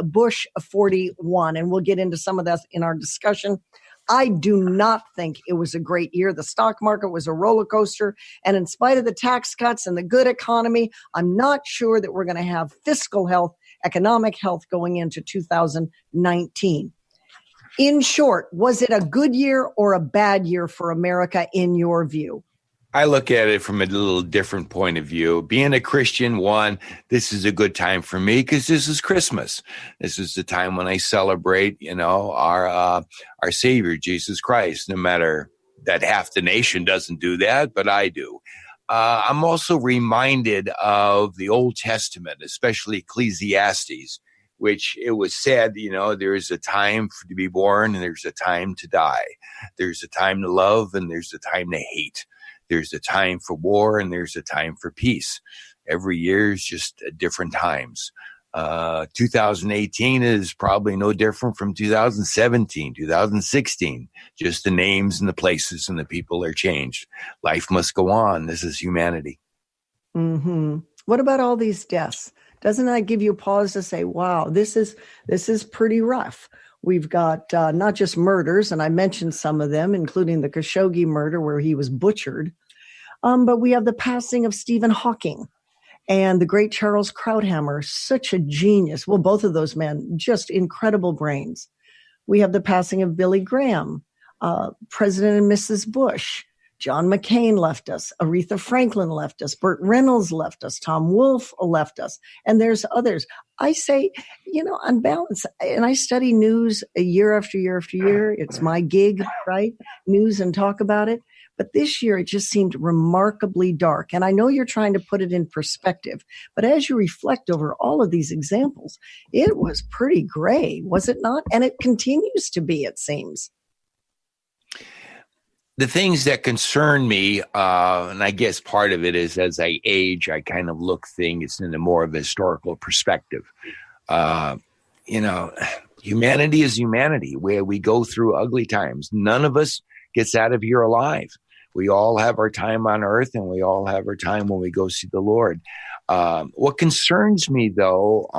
Bush 41. And we'll get into some of that in our discussion. I do not think it was a great year. The stock market was a roller coaster. And in spite of the tax cuts and the good economy, I'm not sure that we're going to have fiscal health, economic health going into 2019. In short, was it a good year or a bad year for America in your view? I look at it from a little different point of view. Being a Christian, this is a good time for me because this is Christmas. This is the time when I celebrate, our Savior, Jesus Christ, no matter that half the nation doesn't do that, but I do. I'm also reminded of the Old Testament, especially Ecclesiastes, which it was said, there is a time to be born and there's a time to die. There's a time to love and there's a time to hate. There's a time for war and there's a time for peace. Every year is just different times. 2018 is probably no different from 2017, 2016. Just the names and the places and the people are changed. Life must go on. This is humanity. Mm-hmm. What about all these deaths? Doesn't that give you pause to say, wow, this is pretty rough? We've got not just murders, and I mentioned some of them, including the Khashoggi murder where he was butchered, but we have the passing of Stephen Hawking and the great Charles Krauthammer, such a genius. Well, both of those men, just incredible brains. We have the passing of Billy Graham, President and Mrs. Bush. John McCain left us. Aretha Franklin left us. Burt Reynolds left us. Tom Wolfe left us. And there's others. I say, on balance, and I study news year after year after year. It's my gig, right? News and talk about it. But this year, it just seemed remarkably dark. And I know you're trying to put it in perspective. But as you reflect over all of these examples, it was pretty gray, was it not? And it continues to be, it seems. The things that concern me, and I guess part of it is as I age, I kind of look things in a more of a historical perspective. Humanity is humanity, where we go through ugly times. None of us gets out of here alive. We all have our time on earth, and we all have our time when we go see the Lord. What concerns me, though,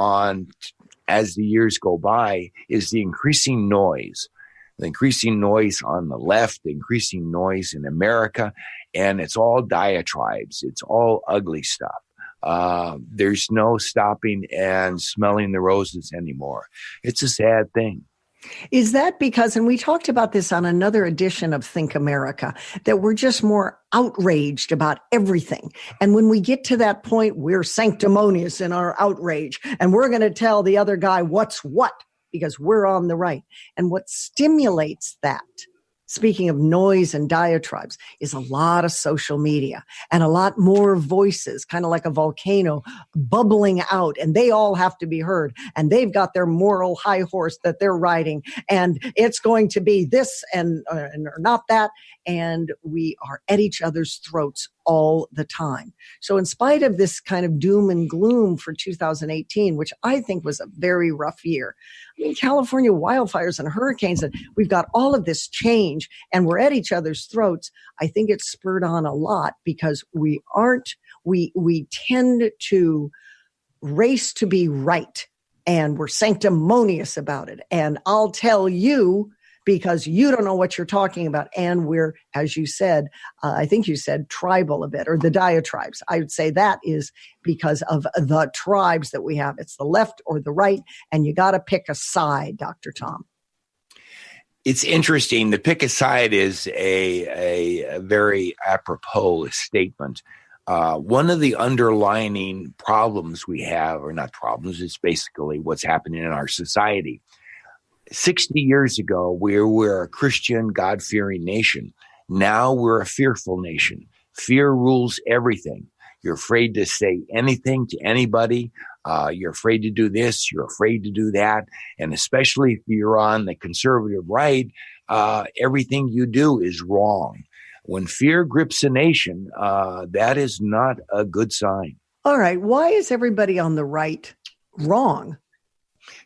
as the years go by, is the increasing noise. The increasing noise on the left, the increasing noise in America, and it's all diatribes. It's all ugly stuff. There's no stopping and smelling the roses anymore. It's a sad thing. Is that because, and we talked about this on another edition of Think America, that we're just more outraged about everything. And when we get to that point, we're sanctimonious in our outrage, and we're going to tell the other guy what's what, because we're on the right. And what stimulates that, speaking of noise and diatribes, is a lot of social media and a lot more voices, kind of like a volcano bubbling out, and they all have to be heard. And they've got their moral high horse that they're riding, and it's going to be this and or not that. And we are at each other's throats all the time. So in spite of this kind of doom and gloom for 2018, which I think was a very rough year, I mean, California wildfires and hurricanes, and we've got all of this change and we're at each other's throats. I think it's spurred on a lot because we tend to race to be right, and we're sanctimonious about it. And I'll tell you, because you don't know what you're talking about. And we're, as you said, I think you said tribal a bit, or the diatribes. I would say that is because of the tribes that we have. It's the left or the right, and you got to pick a side, Dr. Tom. It's interesting. The pick a side is a very apropos statement. One of the underlining problems we have, or not problems, it's basically what's happening in our society. 60 years ago, we were a Christian, God-fearing nation. Now we're a fearful nation. Fear rules everything. You're afraid to say anything to anybody. You're afraid to do this. You're afraid to do that. And especially if you're on the conservative right, everything you do is wrong. When fear grips a nation, that is not a good sign. All right. Why is everybody on the right wrong?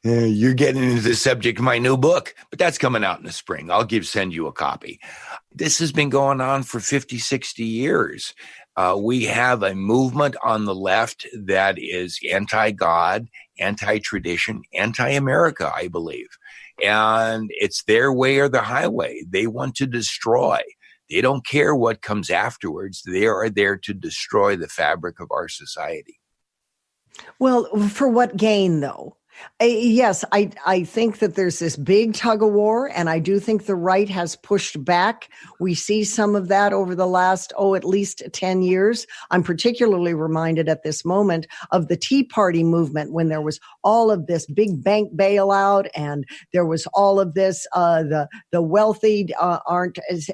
You're getting into the subject of my new book, but that's coming out in the spring. I'll send you a copy. This has been going on for 50, 60 years. We have a movement on the left that is anti-God, anti-tradition, anti-America, I believe. And it's their way or the highway. They want to destroy. They don't care what comes afterwards. They are there to destroy the fabric of our society. Well, for what gain, though? Yes, I think that there's this big tug of war, and I do think the right has pushed back. We see some of that over the last, at least 10 years. I'm particularly reminded at this moment of the Tea Party movement when there was all of this big bank bailout and there was all of this, the wealthy aren't as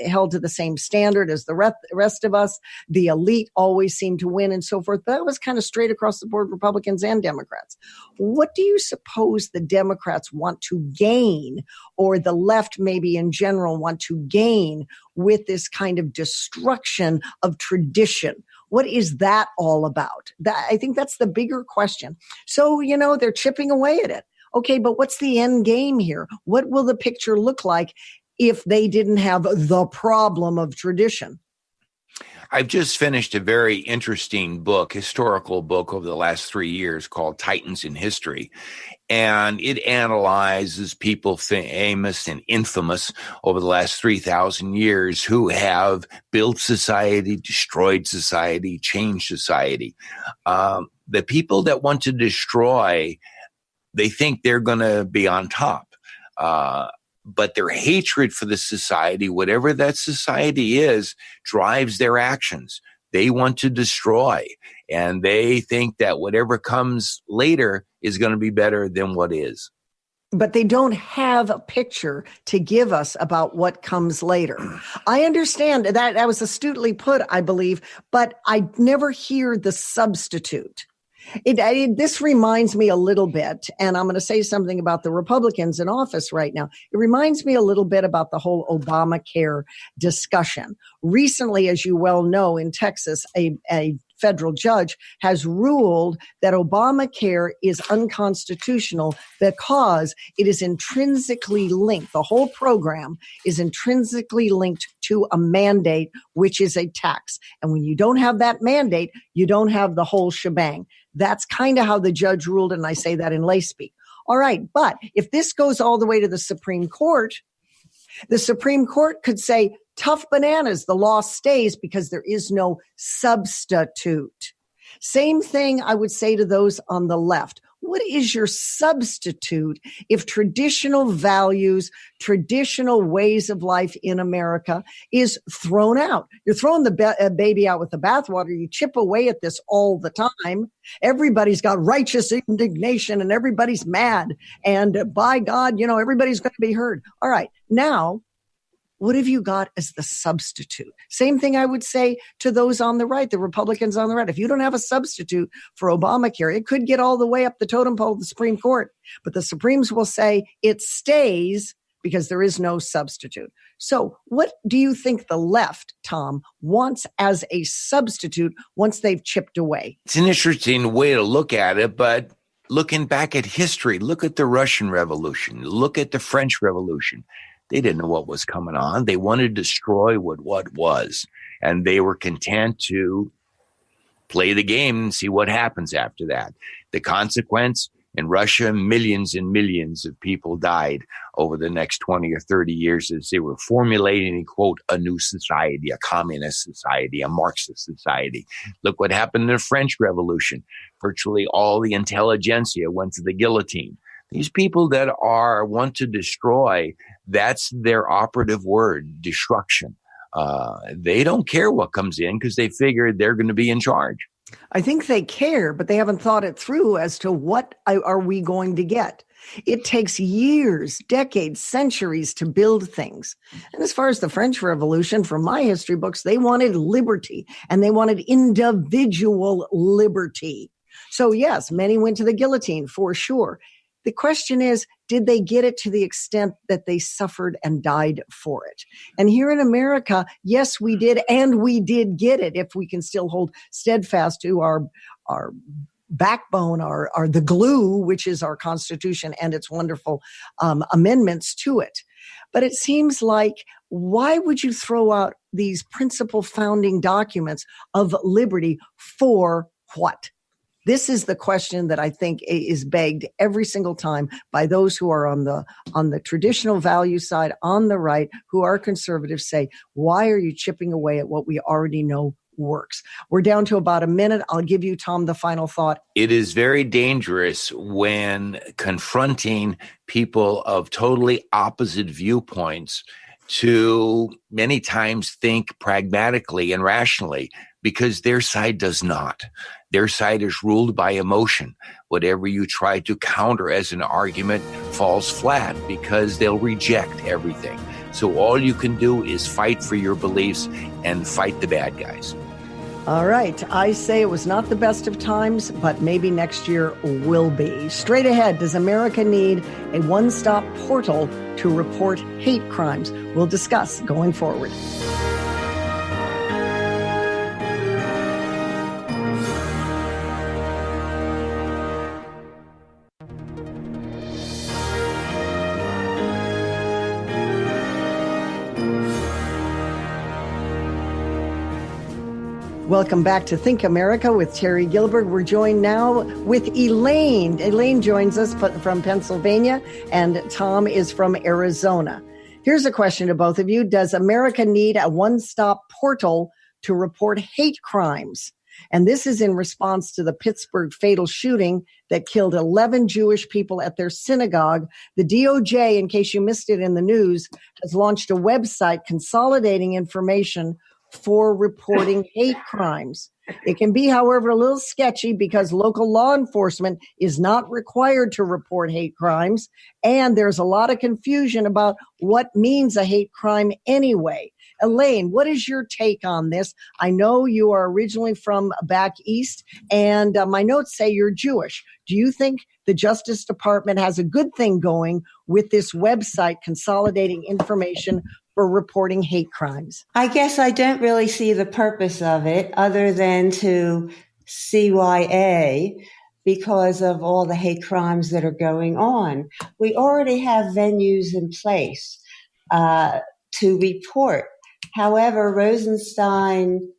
held to the same standard as the rest of us. The elite always seem to win and so forth. But that was kind of straight across the board, Republicans and Democrats. What do you suppose the Democrats want to gain, or the left maybe in general want to gain, with this kind of destruction of tradition? What is that all about? I think that's the bigger question. So, they're chipping away at it. Okay, but what's the end game here? What will the picture look like if they didn't have the problem of tradition? I've just finished a very interesting book, historical book over the last 3 years called Titans in History. And it analyzes people famous and infamous over the last 3,000 years who have built society, destroyed society, changed society. The people that want to destroy, they think they're going to be on top. But their hatred for the society, whatever that society is, drives their actions. They want to destroy, and they think that whatever comes later is going to be better than what is. But they don't have a picture to give us about what comes later. I understand that was astutely put, I believe, but I never hear the substitute. This reminds me a little bit, and I'm going to say something about the Republicans in office right now. It reminds me a little bit about the whole Obamacare discussion. Recently, as you well know, in Texas, a federal judge has ruled that Obamacare is unconstitutional because it is intrinsically linked. The whole program is intrinsically linked to a mandate, which is a tax. And when you don't have that mandate, you don't have the whole shebang. That's kind of how the judge ruled, and I say that in lay speak. All right, but if this goes all the way to the Supreme Court could say, tough bananas, the law stays because there is no substitute. Same thing I would say to those on the left. What is your substitute if traditional values, traditional ways of life in America is thrown out? You're throwing the baby out with the bathwater. You chip away at this all the time. Everybody's got righteous indignation and everybody's mad. And by God, everybody's going to be heard. All right. Now, what have you got as the substitute? Same thing I would say to those on the right, the Republicans on the right. If you don't have a substitute for Obamacare, it could get all the way up the totem pole of the Supreme Court. But the Supremes will say it stays because there is no substitute. So what do you think the left, Tom, wants as a substitute once they've chipped away? It's an interesting way to look at it, but looking back at history, look at the Russian Revolution, look at the French Revolution. They didn't know what was coming on. They wanted to destroy what was, and they were content to play the game and see what happens after that. The consequence, in Russia, millions and millions of people died over the next 20 or 30 years as they were formulating, quote, a new society, a communist society, a Marxist society. Look what happened in the French Revolution. Virtually all the intelligentsia went to the guillotine. These people that want to destroy, that's their operative word, destruction. They don't care what comes in because they figure they're going to be in charge. I think they care, but they haven't thought it through as to what are we going to get. It takes years, decades, centuries to build things. And as far as the French Revolution, from my history books, they wanted liberty and they wanted individual liberty. So yes, many went to the guillotine for sure. The question is, did they get it to the extent that they suffered and died for it? And here in America, yes, we did, and we did get it if we can still hold steadfast to our backbone, our the glue, which is our Constitution and its wonderful amendments to it. But it seems like, why would you throw out these principal founding documents of liberty for what? This is the question that I think is begged every single time by those who are on the traditional value side, on the right, who are conservatives, say, why are you chipping away at what we already know works? We're down to about a minute. I'll give you, Tom, the final thought. It is very dangerous when confronting people of totally opposite viewpoints to many times think pragmatically and rationally, because their side does not. Their side is ruled by emotion. Whatever you try to counter as an argument falls flat because they'll reject everything. So all you can do is fight for your beliefs and fight the bad guys. All right. I say it was not the best of times, but maybe next year will be. Straight ahead, does America need a one-stop portal to report hate crimes? We'll discuss going forward. Welcome back to Think America with Terry Gilbert. We're joined now with Elaine. Elaine joins us from Pennsylvania, and Tom is from Arizona. Here's a question to both of you. Does America need a one-stop portal to report hate crimes? And this is in response to the Pittsburgh fatal shooting that killed 11 Jewish people at their synagogue. The DOJ, in case you missed it in the news, has launched a website consolidating information for reporting hate crimes. It can be, however, a little sketchy because local law enforcement is not required to report hate crimes, and there's a lot of confusion about what means a hate crime anyway. Elaine, what is your take on this? I know you are originally from back east, and my notes say you're Jewish. Do you think the Justice Department has a good thing going with this website consolidating information for reporting hate crimes? I guess I don't really see the purpose of it other than to CYA because of all the hate crimes that are going on. We already have venues in place to report. However, Rosenstein,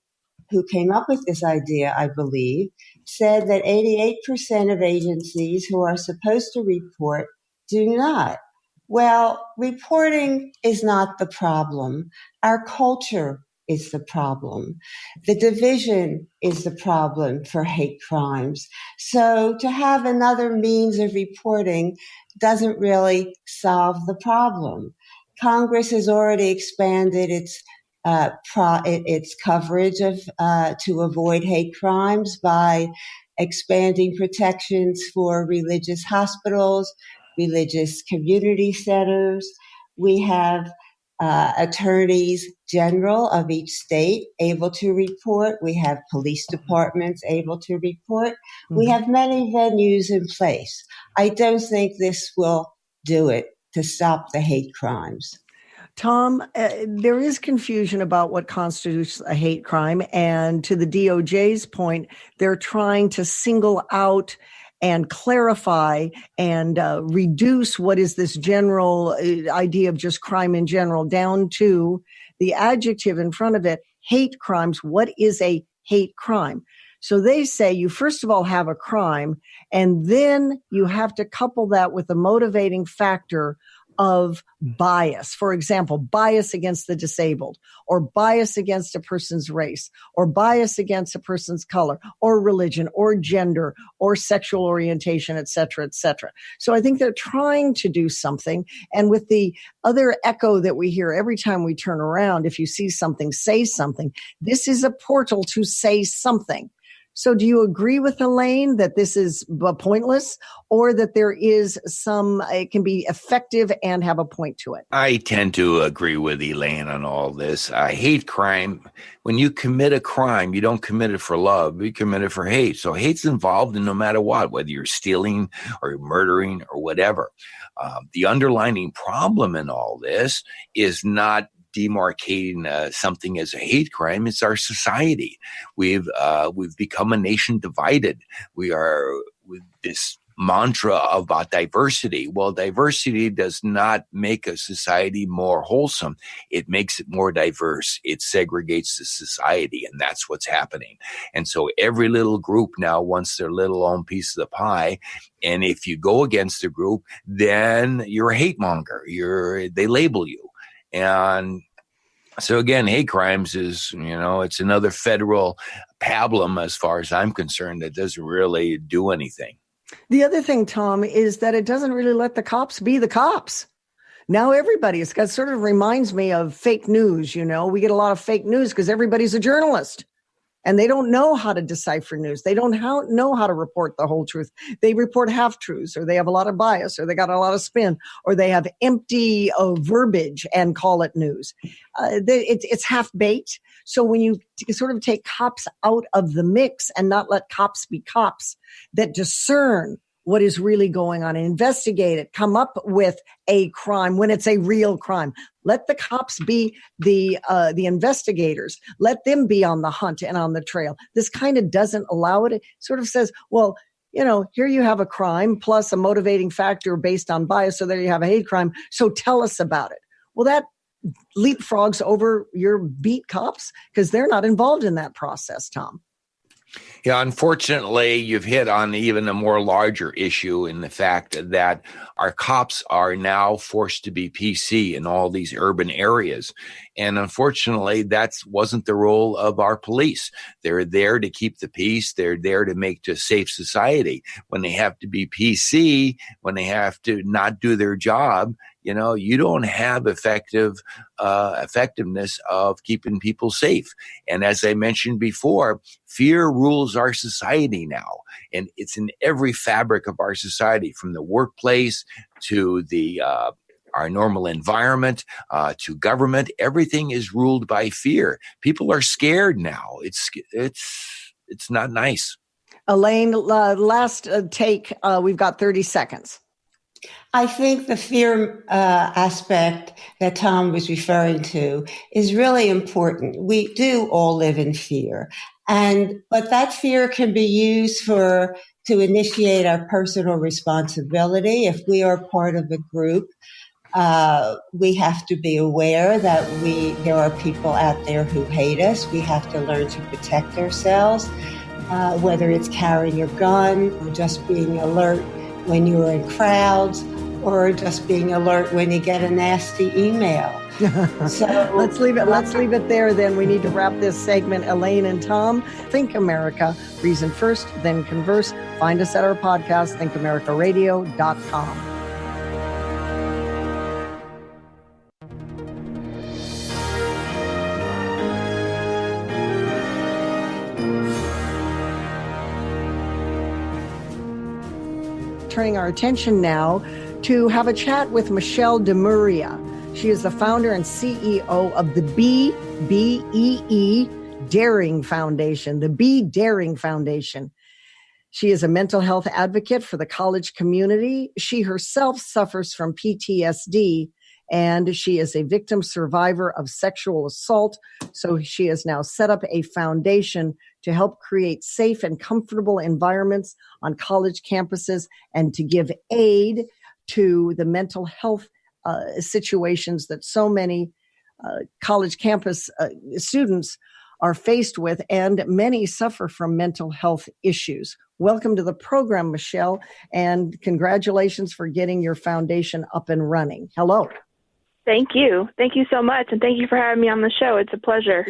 who came up with this idea, I believe, said that 88% of agencies who are supposed to report do not. Well, reporting is not the problem. Our culture is the problem. The division is the problem for hate crimes. So to have another means of reporting doesn't really solve the problem. Congress has already expanded its coverage of to avoid hate crimes by expanding protections for religious hospitals, religious community centers. We have attorneys general of each state able to report. We have police departments able to report. Mm-hmm. We have many venues in place. I don't think this will do it to stop the hate crimes. Tom, there is confusion about what constitutes a hate crime. And to the DOJ's point, they're trying to single out and clarify and reduce what is this general idea of just crime in general down to the adjective in front of it, hate crimes. What is a hate crime? So they say you first of all have a crime, and then you have to couple that with a motivating factor of bias. For example, bias against the disabled, or bias against a person's race, or bias against a person's color, or religion, or gender, or sexual orientation, et cetera, et cetera. So I think they're trying to do something. And with the other echo that we hear every time we turn around, if you see something, say something. This is a portal to say something. So do you agree with Elaine that this is pointless, or that there is it can be effective and have a point to it? I tend to agree with Elaine on all this. Hate crime, when you commit a crime, you don't commit it for love, you commit it for hate. So hate's involved in no matter what, whether you're stealing or you're murdering or whatever. The underlying problem in all this is not demarcating something as a hate crime. It's our society. We've become a nation divided. We are with this mantra about diversity. Well, diversity does not make a society more wholesome. It makes it more diverse. It segregates the society, and that's what's happening. And so every little group now wants their little own piece of the pie. And if you go against the group, then you're a hate monger. They label you. And so again, hate crimes is, it's another federal pablum as far as I'm concerned that doesn't really do anything. The other thing, Tom, is that it doesn't really let the cops be the cops. Now everybody's got, sort of reminds me of fake news. We get a lot of fake news because everybody's a journalist and they don't know how to decipher news. They don't know how to report the whole truth. They report half truths, or they have a lot of bias, or they got a lot of spin, or they have empty verbiage and call it news. It's half baked. So when you sort of take cops out of the mix and not let cops be cops that discern what is really going on and investigate it, come up with a crime when it's a real crime. Let the cops be the investigators. Let them be on the hunt and on the trail. This kind of doesn't allow it. It sort of says, well, here you have a crime plus a motivating factor based on bias. So there you have a hate crime. So tell us about it. Well, that leapfrogs over your beat cops because they're not involved in that process, Tom. Yeah, unfortunately, you've hit on even a more larger issue in the fact that our cops are now forced to be PC in all these urban areas. And unfortunately, that wasn't the role of our police. They're there to keep the peace. They're there to make a safe society. When they have to be PC, when they have to not do their job, you don't have effectiveness of keeping people safe. And as I mentioned before, fear rules our society now. And it's in every fabric of our society, from the workplace to our normal environment, to government. Everything is ruled by fear. People are scared now. It's not nice. Elaine, last take. We've got 30 seconds. I think the fear aspect that Tom was referring to is really important. We do all live in fear, but that fear can be used to initiate our personal responsibility. If we are part of a group, we have to be aware that there are people out there who hate us. We have to learn to protect ourselves, whether it's carrying your gun or just being alert when you're in crowds, or just being alert when you get a nasty email. So let's leave it there then. We need to wrap this segment. Elaine and Tom, Think America, reason first, then converse. Find us at our podcast, thinkamericaradio.com. Turning our attention now to have a chat with Michelle DiMuria. She is the founder and CEO of the BEE Daring Foundation, the Be Daring Foundation. She is a mental health advocate for the college community. She herself suffers from PTSD, and she is a victim survivor of sexual assault. So she has now set up a foundation to help create safe and comfortable environments on college campuses and to give aid to the mental health situations that so many college campus students are faced with, and many suffer from mental health issues. Welcome to the program, Michelle, and congratulations for getting your foundation up and running. Hello. Thank you. Thank you so much, and thank you for having me on the show. It's a pleasure.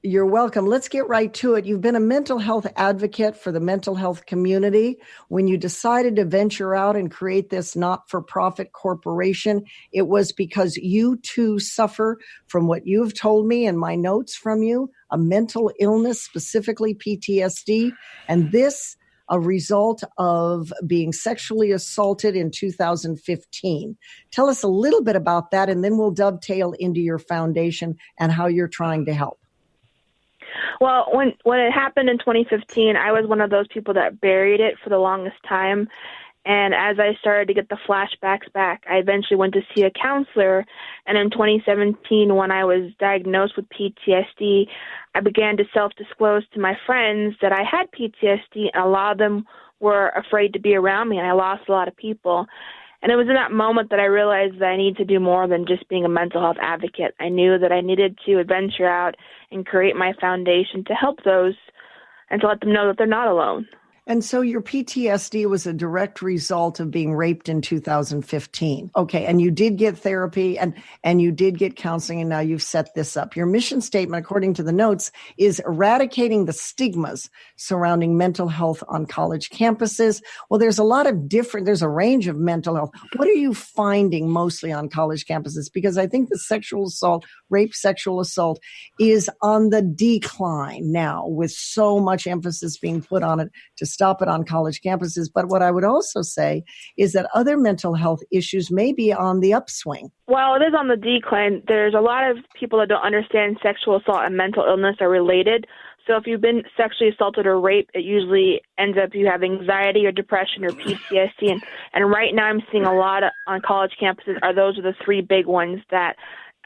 You're welcome. Let's get right to it. You've been a mental health advocate for the mental health community. When you decided to venture out and create this not-for-profit corporation, it was because you too suffer from what you've told me in my notes from you, a mental illness, specifically PTSD, and this a result of being sexually assaulted in 2015. Tell us a little bit about that, and then we'll dovetail into your foundation and how you're trying to help. Well, when it happened in 2015, I was one of those people that buried it for the longest time. And as I started to get the flashbacks back, I eventually went to see a counselor. And in 2017, when I was diagnosed with PTSD, I began to self-disclose to my friends that I had PTSD, and a lot of them were afraid to be around me, and I lost a lot of people. And it was in that moment that I realized that I need to do more than just being a mental health advocate. I knew that I needed to venture out and create my foundation to help those and to let them know that they're not alone. And so your PTSD was a direct result of being raped in 2015. Okay. And you did get therapy and you did get counseling, and now you've set this up. Your mission statement, according to the notes, is eradicating the stigmas surrounding mental health on college campuses. Well, there's a range of mental health. What are you finding mostly on college campuses? Because I think the sexual assault is on the decline now, with so much emphasis being put on it to stop it on college campuses. But what I would also say is that other mental health issues may be on the upswing. Well, it is on the decline. There's a lot of people that don't understand sexual assault and mental illness are related. So if you've been sexually assaulted or raped, it usually ends up you have anxiety or depression or PTSD. And right now I'm seeing a lot on college campuses those are the three big ones that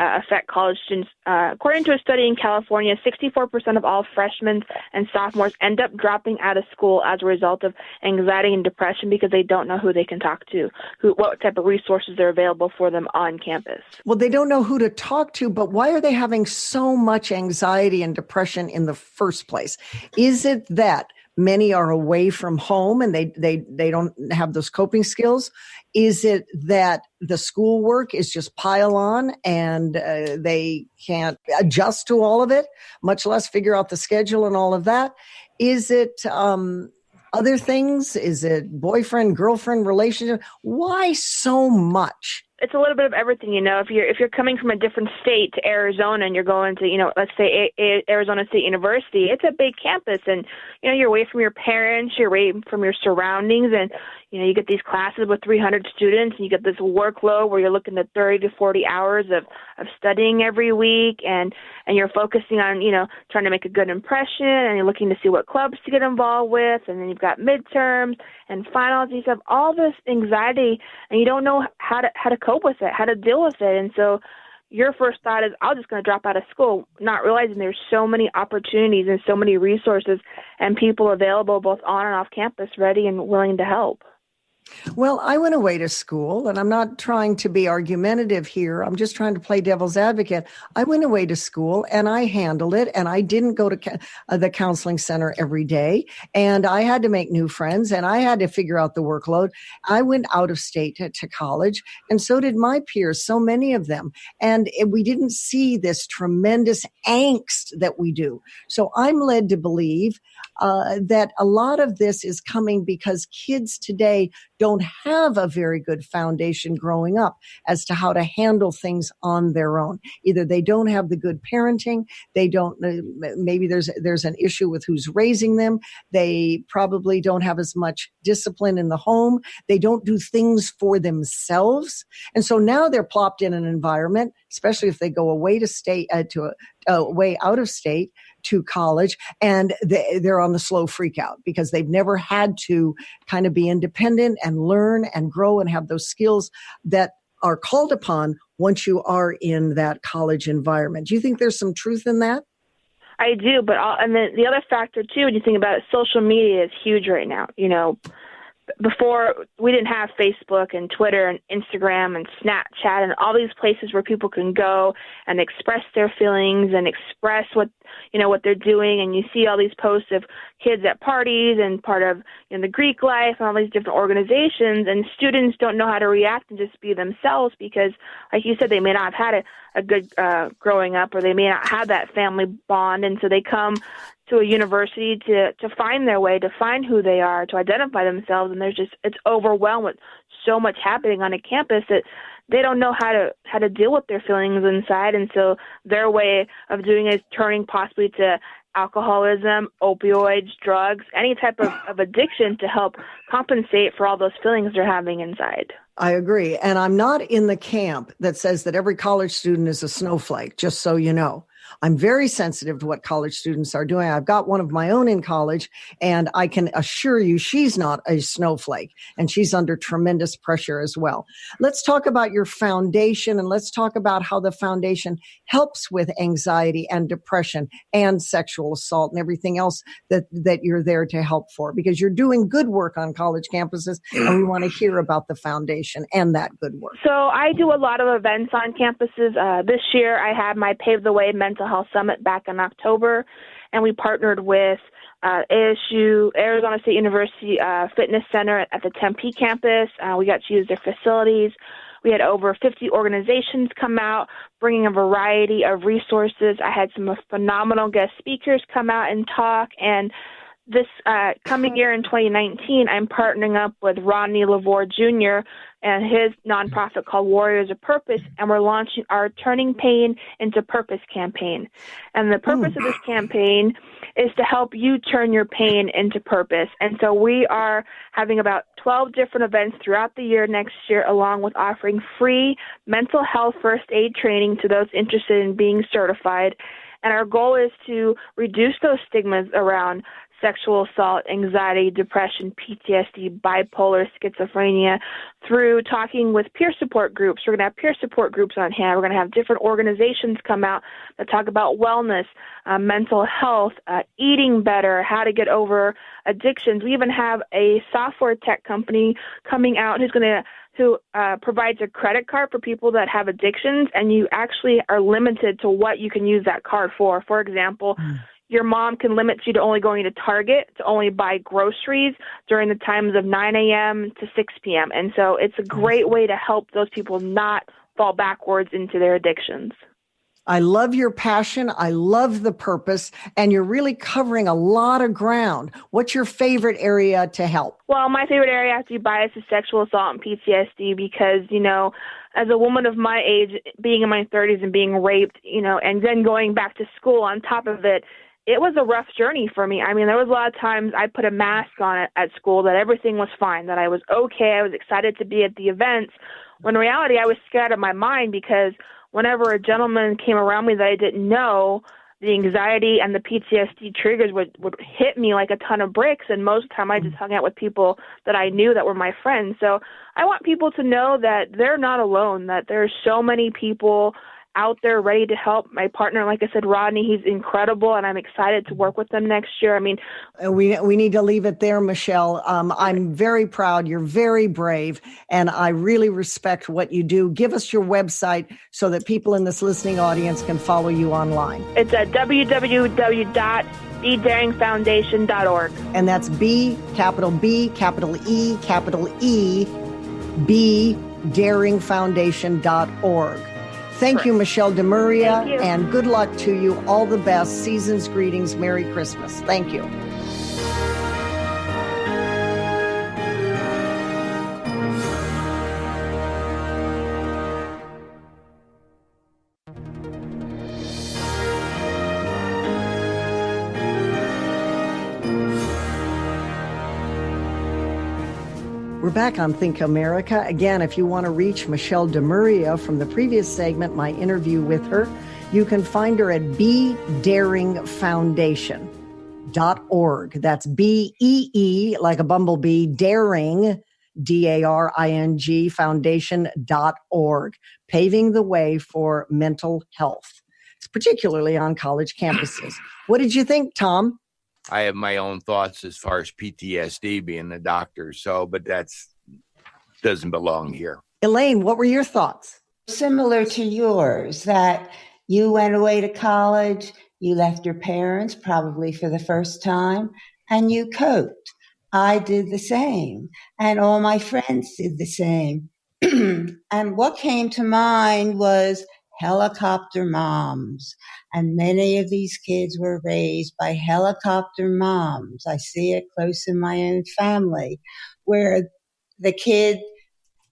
affect college students. According to a study in California, 64% of all freshmen and sophomores end up dropping out of school as a result of anxiety and depression because they don't know who they can talk to, what type of resources are available for them on campus. Well, they don't know who to talk to, but why are they having so much anxiety and depression in the first place? Is it that many are away from home and they don't have those coping skills? Is it that the schoolwork is just pile on and they can't adjust to all of it, much less figure out the schedule and all of that? Is it other things? Is it boyfriend, girlfriend relationship? Why so much? It's a little bit of everything, If you're coming from a different state to Arizona and you're going to, let's say Arizona State University, it's a big campus, and you're away from your parents, you're away from your surroundings, and you get these classes with 300 students, and you get this workload where you're looking at 30 to 40 hours of studying every week, and you're focusing on trying to make a good impression, and you're looking to see what clubs to get involved with, and then you've got midterms and finals, and you have all this anxiety, and you don't know how to cope with it, how to deal with it. And so your first thought is, I'm just going to drop out of school, not realizing there's so many opportunities and so many resources and people available both on and off campus ready and willing to help. Well, I went away to school, and I'm not trying to be argumentative here. I'm just trying to play devil's advocate. I went away to school and I handled it, and I didn't go to the counseling center every day, and I had to make new friends, and I had to figure out the workload. I went out of state to college, and so did my peers, so many of them. And we didn't see this tremendous angst that we do. So I'm led to believe that a lot of this is coming because kids today don't have a very good foundation growing up as to how to handle things on their own. Either they don't have the good parenting, they don't, maybe there's an issue with who's raising them. They probably don't have as much discipline in the home. They don't do things for themselves. And so now they're plopped in an environment, especially if they go away to state, way out of state to college, and they're on the slow freak out because they've never had to kind of be independent and learn and grow and have those skills that are called upon once you are in that college environment. Do you think there's some truth in that? I do, and then the other factor too, when you think about it, social media is huge right now. Before, we didn't have Facebook and Twitter and Instagram and Snapchat and all these places where people can go and express their feelings and express what they're doing. And you see all these posts of kids at parties and part of the Greek life and all these different organizations, and students don't know how to react and just be themselves because, like you said, they may not have had a good growing up, or they may not have that family bond, and so they come to a university to find their way, to find who they are, to identify themselves, and it's overwhelmed with so much happening on a campus that they don't know how to deal with their feelings inside, and so their way of doing it is turning possibly to alcoholism, opioids, drugs, any type of addiction to help compensate for all those feelings they're having inside. I agree. And I'm not in the camp that says that every college student is a snowflake, just so you know. I'm very sensitive to what college students are doing. I've got one of my own in college, and I can assure you she's not a snowflake, and she's under tremendous pressure as well. Let's talk about your foundation, and let's talk about how the foundation helps with anxiety and depression and sexual assault and everything else that you're there to help for, because you're doing good work on college campuses, and we want to hear about the foundation and that good work. So I do a lot of events on campuses. This year I had my Pave the Way Mental Health Summit back in October, and we partnered with ASU, Arizona State University Fitness Center at the Tempe campus. We got to use their facilities. We had over 50 organizations come out, bringing a variety of resources. I had some phenomenal guest speakers come out and talk, and this coming year in 2019, I'm partnering up with Rodney LaVore Jr. and his nonprofit called Warriors of Purpose, and we're launching our Turning Pain into Purpose campaign. And the purpose of this campaign is to help you turn your pain into purpose. And so we are having about 12 different events throughout the year next year, along with offering free mental health first aid training to those interested in being certified. And our goal is to reduce those stigmas around sexual assault, anxiety, depression, PTSD, bipolar, schizophrenia, through talking with peer support groups. We're going to have peer support groups on hand. We're going to have different organizations come out that talk about wellness, mental health, eating better, how to get over addictions. We even have a software tech company coming out who provides a credit card for people that have addictions, and you actually are limited to what you can use that card for. For example, your mom can limit you to only going to Target to only buy groceries during the times of 9 a.m. to 6 p.m. And so it's a great way to help those people not fall backwards into their addictions. I love your passion. I love the purpose, and you're really covering a lot of ground. What's your favorite area to help? Well, my favorite area, I have to be biased, is sexual assault and PTSD because, as a woman of my age, being in my 30s and being raped, and then going back to school on top of it, it was a rough journey for me. I mean, there was a lot of times I put a mask on it at school that everything was fine, that I was okay. I was excited to be at the events. When in reality, I was scared of my mind because whenever a gentleman came around me that I didn't know, the anxiety and the PTSD triggers would hit me like a ton of bricks. And most of the time I just hung out with people that I knew that were my friends. So I want people to know that they're not alone, that there's so many people out there ready to help. My partner, like I said, Rodney, he's incredible, and I'm excited to work with them next year. I mean, we need to leave it there, Michelle. I'm very proud. You're very brave, and I really respect what you do. Give us your website so that people in this listening audience can follow you online. It's at www.bedaringfoundation.org. And that's B, capital E, capital E, B, daringfoundation.org. Thank you, Michelle DiMuria, and good luck to you. All the best. Season's greetings. Merry Christmas. Thank you. We're back on Think America. Again, if you want to reach Michelle DiMuria from the previous segment, my interview with her, you can find her at bedaringfoundation.org. That's B-E-E, like a bumblebee, daring, D-A-R-I-N-G, foundation.org, paving the way for mental health, particularly on college campuses. What did you think, Tom? I have my own thoughts as far as PTSD being a doctor, but that's doesn't belong here. Elaine, what were your thoughts? Similar to yours, that you went away to college, you left your parents probably for the first time, and you coped. I did the same, and all my friends did the same. And what came to mind was helicopter moms. And many of these kids were raised by helicopter moms. I see it close in my own family, where the kid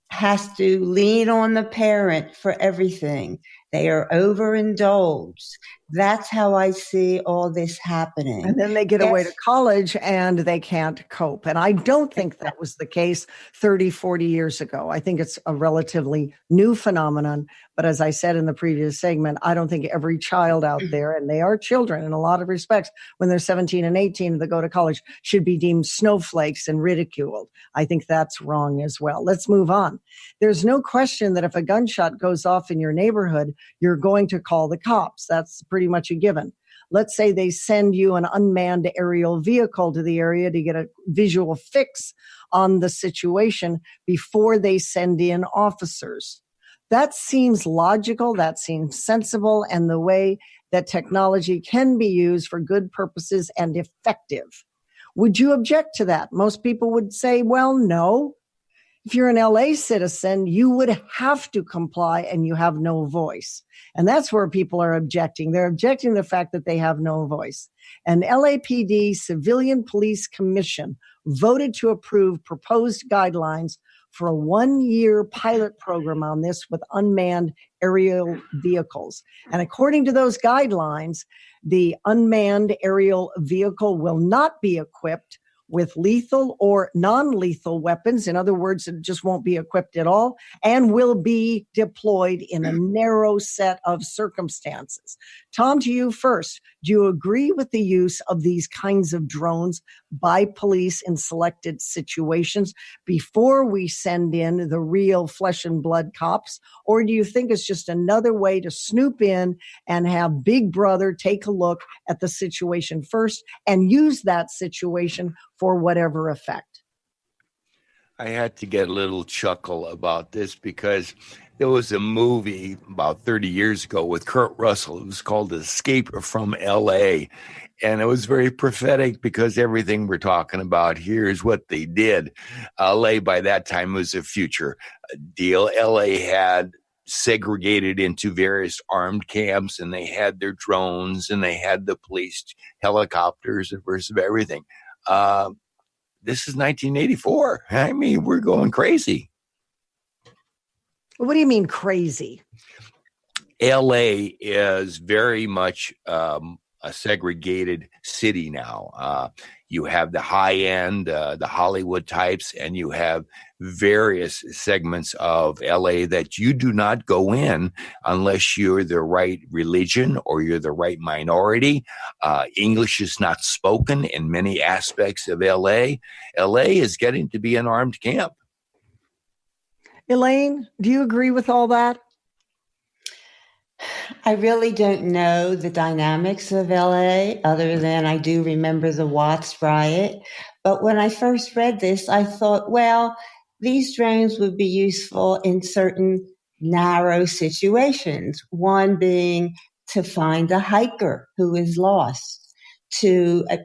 has to lean on the parent for everything. They are overindulged. That's how I see all this happening. And then they get away to college and they can't cope. And I don't think that was the case 30, 40 years ago. I think it's a relatively new phenomenon. But as I said in the previous segment, I don't think every child out there, and they are children in a lot of respects, when they're 17 and 18 and they go to college, should be deemed snowflakes and ridiculed. I think that's wrong as well. Let's move on. There's no question that if a gunshot goes off in your neighborhood, you're going to call the cops. That's pretty much a given. Let's say they send you an unmanned aerial vehicle to the area to get a visual fix on the situation before they send in officers. That seems logical. That seems sensible. And the way that technology can be used for good purposes and effective. Would you object to that? Most people would say, well, no. If you're an LA citizen, you would have to comply and you have no voice. And that's where people are objecting. They're objecting to the fact that they have no voice. And LAPD Civilian Police Commission voted to approve proposed guidelines for a 1-year pilot program on this with unmanned aerial vehicles. And according to those guidelines, the unmanned aerial vehicle will not be equipped with lethal or non-lethal weapons. In other words, it just won't be equipped at all and will be deployed in a narrow set of circumstances. Tom, to you first. Do you agree with the use of these kinds of drones by police in selected situations before we send in the real flesh and blood cops? Or do you think it's just another way to snoop in and have Big Brother take a look at the situation first and use that situation for whatever effect? I had to get a little chuckle about this because there was a movie about 30 years ago with Kurt Russell. It was called Escape from L.A., and it was very prophetic because everything we're talking about here is what they did. L.A. by that time was a future deal. L.A. had segregated into various armed camps, and they had their drones, and they had the police helicopters and everything. This is 1984. I mean, we're going crazy. What do you mean crazy? LA is very much a segregated city now. You have the high end, the Hollywood types, and you have various segments of LA that you do not go in unless you're the right religion or you're the right minority. English is not spoken in many aspects of LA. LA is getting to be an armed camp. Elaine, do you agree with all that? I really don't know the dynamics of LA other than I do remember the Watts riot. But when I first read this, I thought, well, these drones would be useful in certain narrow situations. One being to find a hiker who is lost.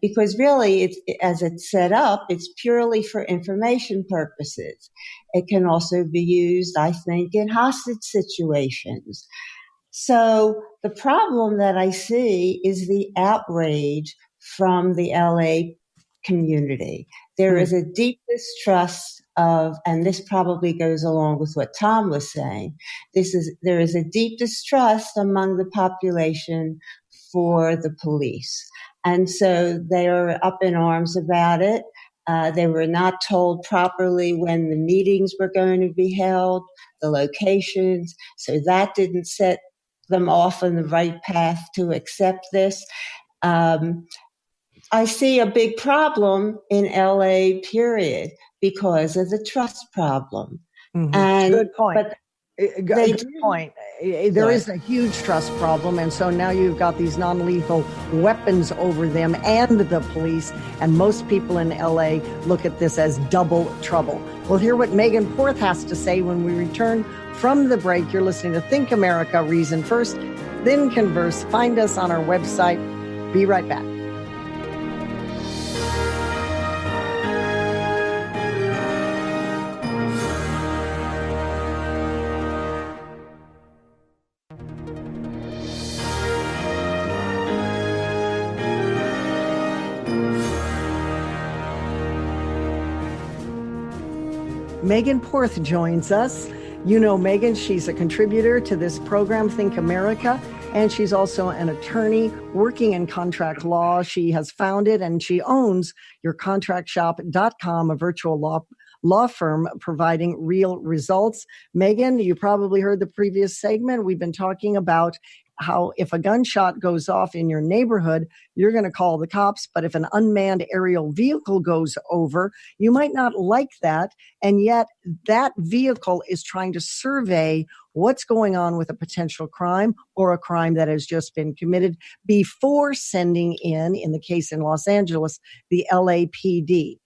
Because really, as it's set up, it's purely for information purposes. It can also be used, I think, in hostage situations. So the problem that I see is the outrage from the LA community. There is a deep distrust of, and this probably goes along with what Tom was saying, there is a deep distrust among the population for the police. And so they are up in arms about it. They were not told properly when the meetings were going to be held, the locations. So that didn't set them off on the right path to accept this. I see a big problem in LA, period, because of the trust problem. Mm-hmm. And good point. Good point. There is a huge trust problem, and so now you've got these non-lethal weapons over them and the police, and most people in LA look at this as double trouble. We'll hear what Megan Porth has to say when we return from the break. You're listening to Think America, Reason First, then Converse. Find us on our website. Be right back. Megan Porth joins us. You know Megan, she's a contributor to this program, Think America. and she's also an attorney working in contract law. She has founded and she owns yourcontractshop.com, a virtual law firm providing real results. Megan, you probably heard the previous segment. We've been talking about how if a gunshot goes off in your neighborhood, you're going to call the cops. But if an unmanned aerial vehicle goes over, you might not like that. And yet that vehicle is trying to survey what's going on with a potential crime or a crime that has just been committed before sending in the case in Los Angeles, the LAPD.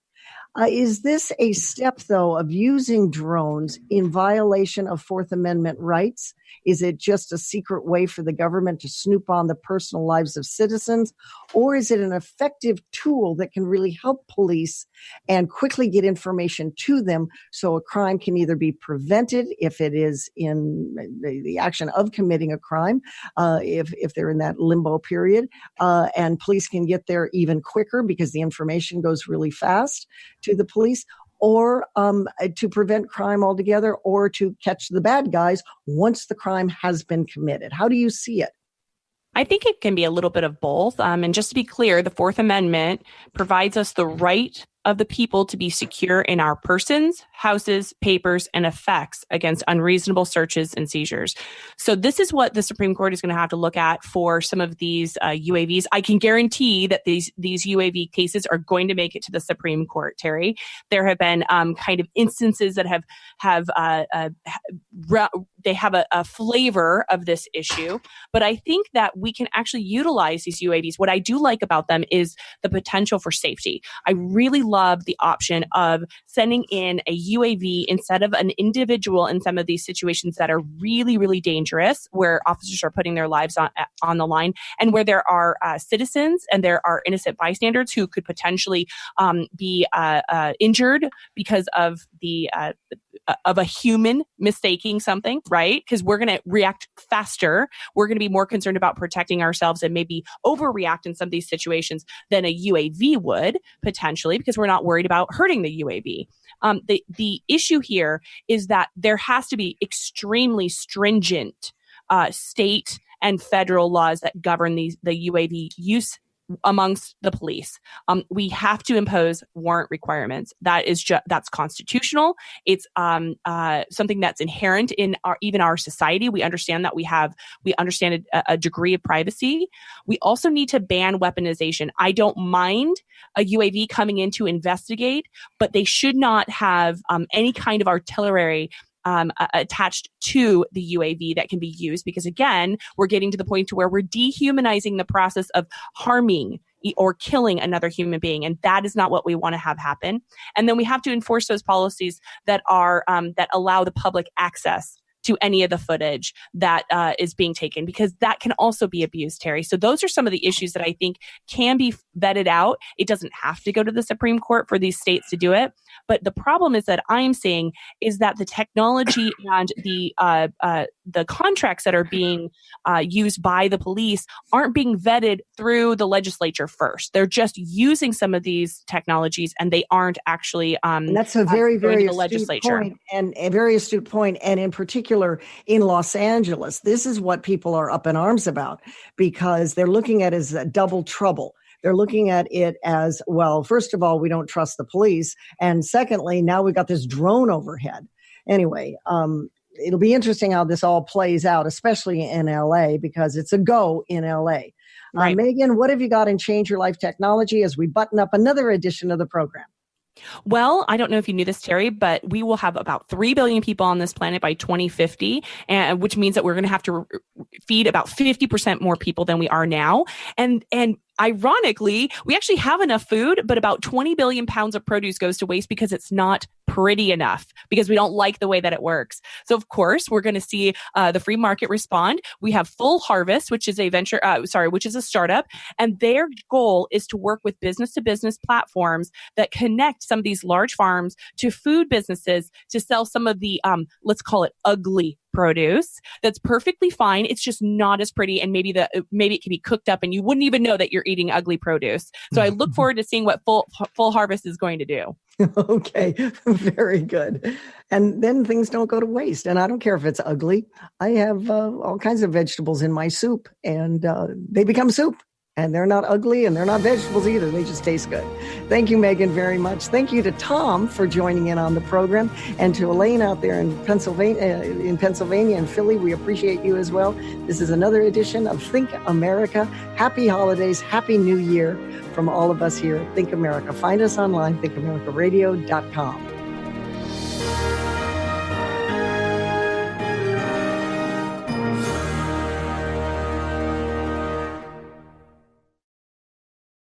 Is this a step, though, of using drones in violation of Fourth Amendment rights? Is it just a secret way for the government to snoop on the personal lives of citizens? Or is it an effective tool that can really help police and quickly get information to them so a crime can either be prevented if it is in the action of committing a crime, if they're in that limbo period, and police can get there even quicker because the information goes really fast to the police, or to prevent crime altogether, or to catch the bad guys once the crime has been committed? How do you see it? I think it can be a little bit of both. And just to be clear, the Fourth Amendment provides us the right of the people to be secure in our persons, houses, papers, and effects against unreasonable searches and seizures. So this is what the Supreme Court is going to have to look at for some of these UAVs. I can guarantee that these UAV cases are going to make it to the Supreme Court, Terry. There have been kind of instances that they have a flavor of this issue, but I think that we can actually utilize these UAVs. What I do like about them is the potential for safety. I really love the option of sending in a UAV instead of an individual in some of these situations that are really, really dangerous, where officers are putting their lives on the line, and where there are citizens and there are innocent bystanders who could potentially be injured because of of a human mistaking something, right? Because we're going to react faster. We're going to be more concerned about protecting ourselves and maybe overreact in some of these situations than a UAV would potentially, because we're not worried about hurting the UAV. The issue here is that there has to be extremely stringent state and federal laws that govern the UAV use amongst the police. We have to impose warrant requirements. That's constitutional. It's something that's inherent in even our society. We understand that we understand a degree of privacy. We also need to ban weaponization. I don't mind a UAV coming in to investigate, but they should not have any kind of artillery attached to the UAV that can be used, because again, we're getting to the point to where we're dehumanizing the process of harming or killing another human being, and that is not what we want to have happen. And then we have to enforce those policies that are that allow the public access to any of the footage that is being taken, because that can also be abused, Terry. So those are some of the issues that I think can be vetted out. It doesn't have to go to the Supreme Court for these states to do it. But the problem is that I'm seeing is that the technology and the contracts that are being used by the police aren't being vetted through the legislature first. They're just using some of these technologies, and they aren't actually. And that's a very, very astute point, and a very astute point. And in particular, in Los Angeles, this is what people are up in arms about, because they're looking at it as a double trouble. They're looking at it as, well, first of all, we don't trust the police. And secondly, now we've got this drone overhead. Anyway, it'll be interesting how this all plays out, especially in LA, because it's a go in LA. Right. Megan, what have you got in Change Your Life Technology as we button up another edition of the program? Well, I don't know if you knew this, Terry, but we will have about 3 billion people on this planet by 2050, which means that we're going to have to feed about 50% more people than we are now. And ironically, we actually have enough food, but about 20 billion pounds of produce goes to waste because it's not pretty enough, because we don't like the way that it works. So of course, we're going to see the free market respond. We have Full Harvest, which is which is a startup, and their goal is to work with business-to-business platforms that connect some of these large farms to food businesses to sell some of the, let's call it ugly produce that's perfectly fine. It's just not as pretty, and maybe it can be cooked up and you wouldn't even know that you're eating ugly produce. So I look forward to seeing what full harvest is going to do. Okay, very good. And then things don't go to waste. And I don't care if it's ugly. I have all kinds of vegetables in my soup, and they become soup. And they're not ugly, and they're not vegetables either. They just taste good. Thank you, Megan, very much. Thank you to Tom for joining in on the program, and to Elaine out there in Pennsylvania and Philly. We appreciate you as well. This is another edition of Think America. Happy holidays, happy New Year from all of us here at Think America. Find us online, thinkamericaradio.com.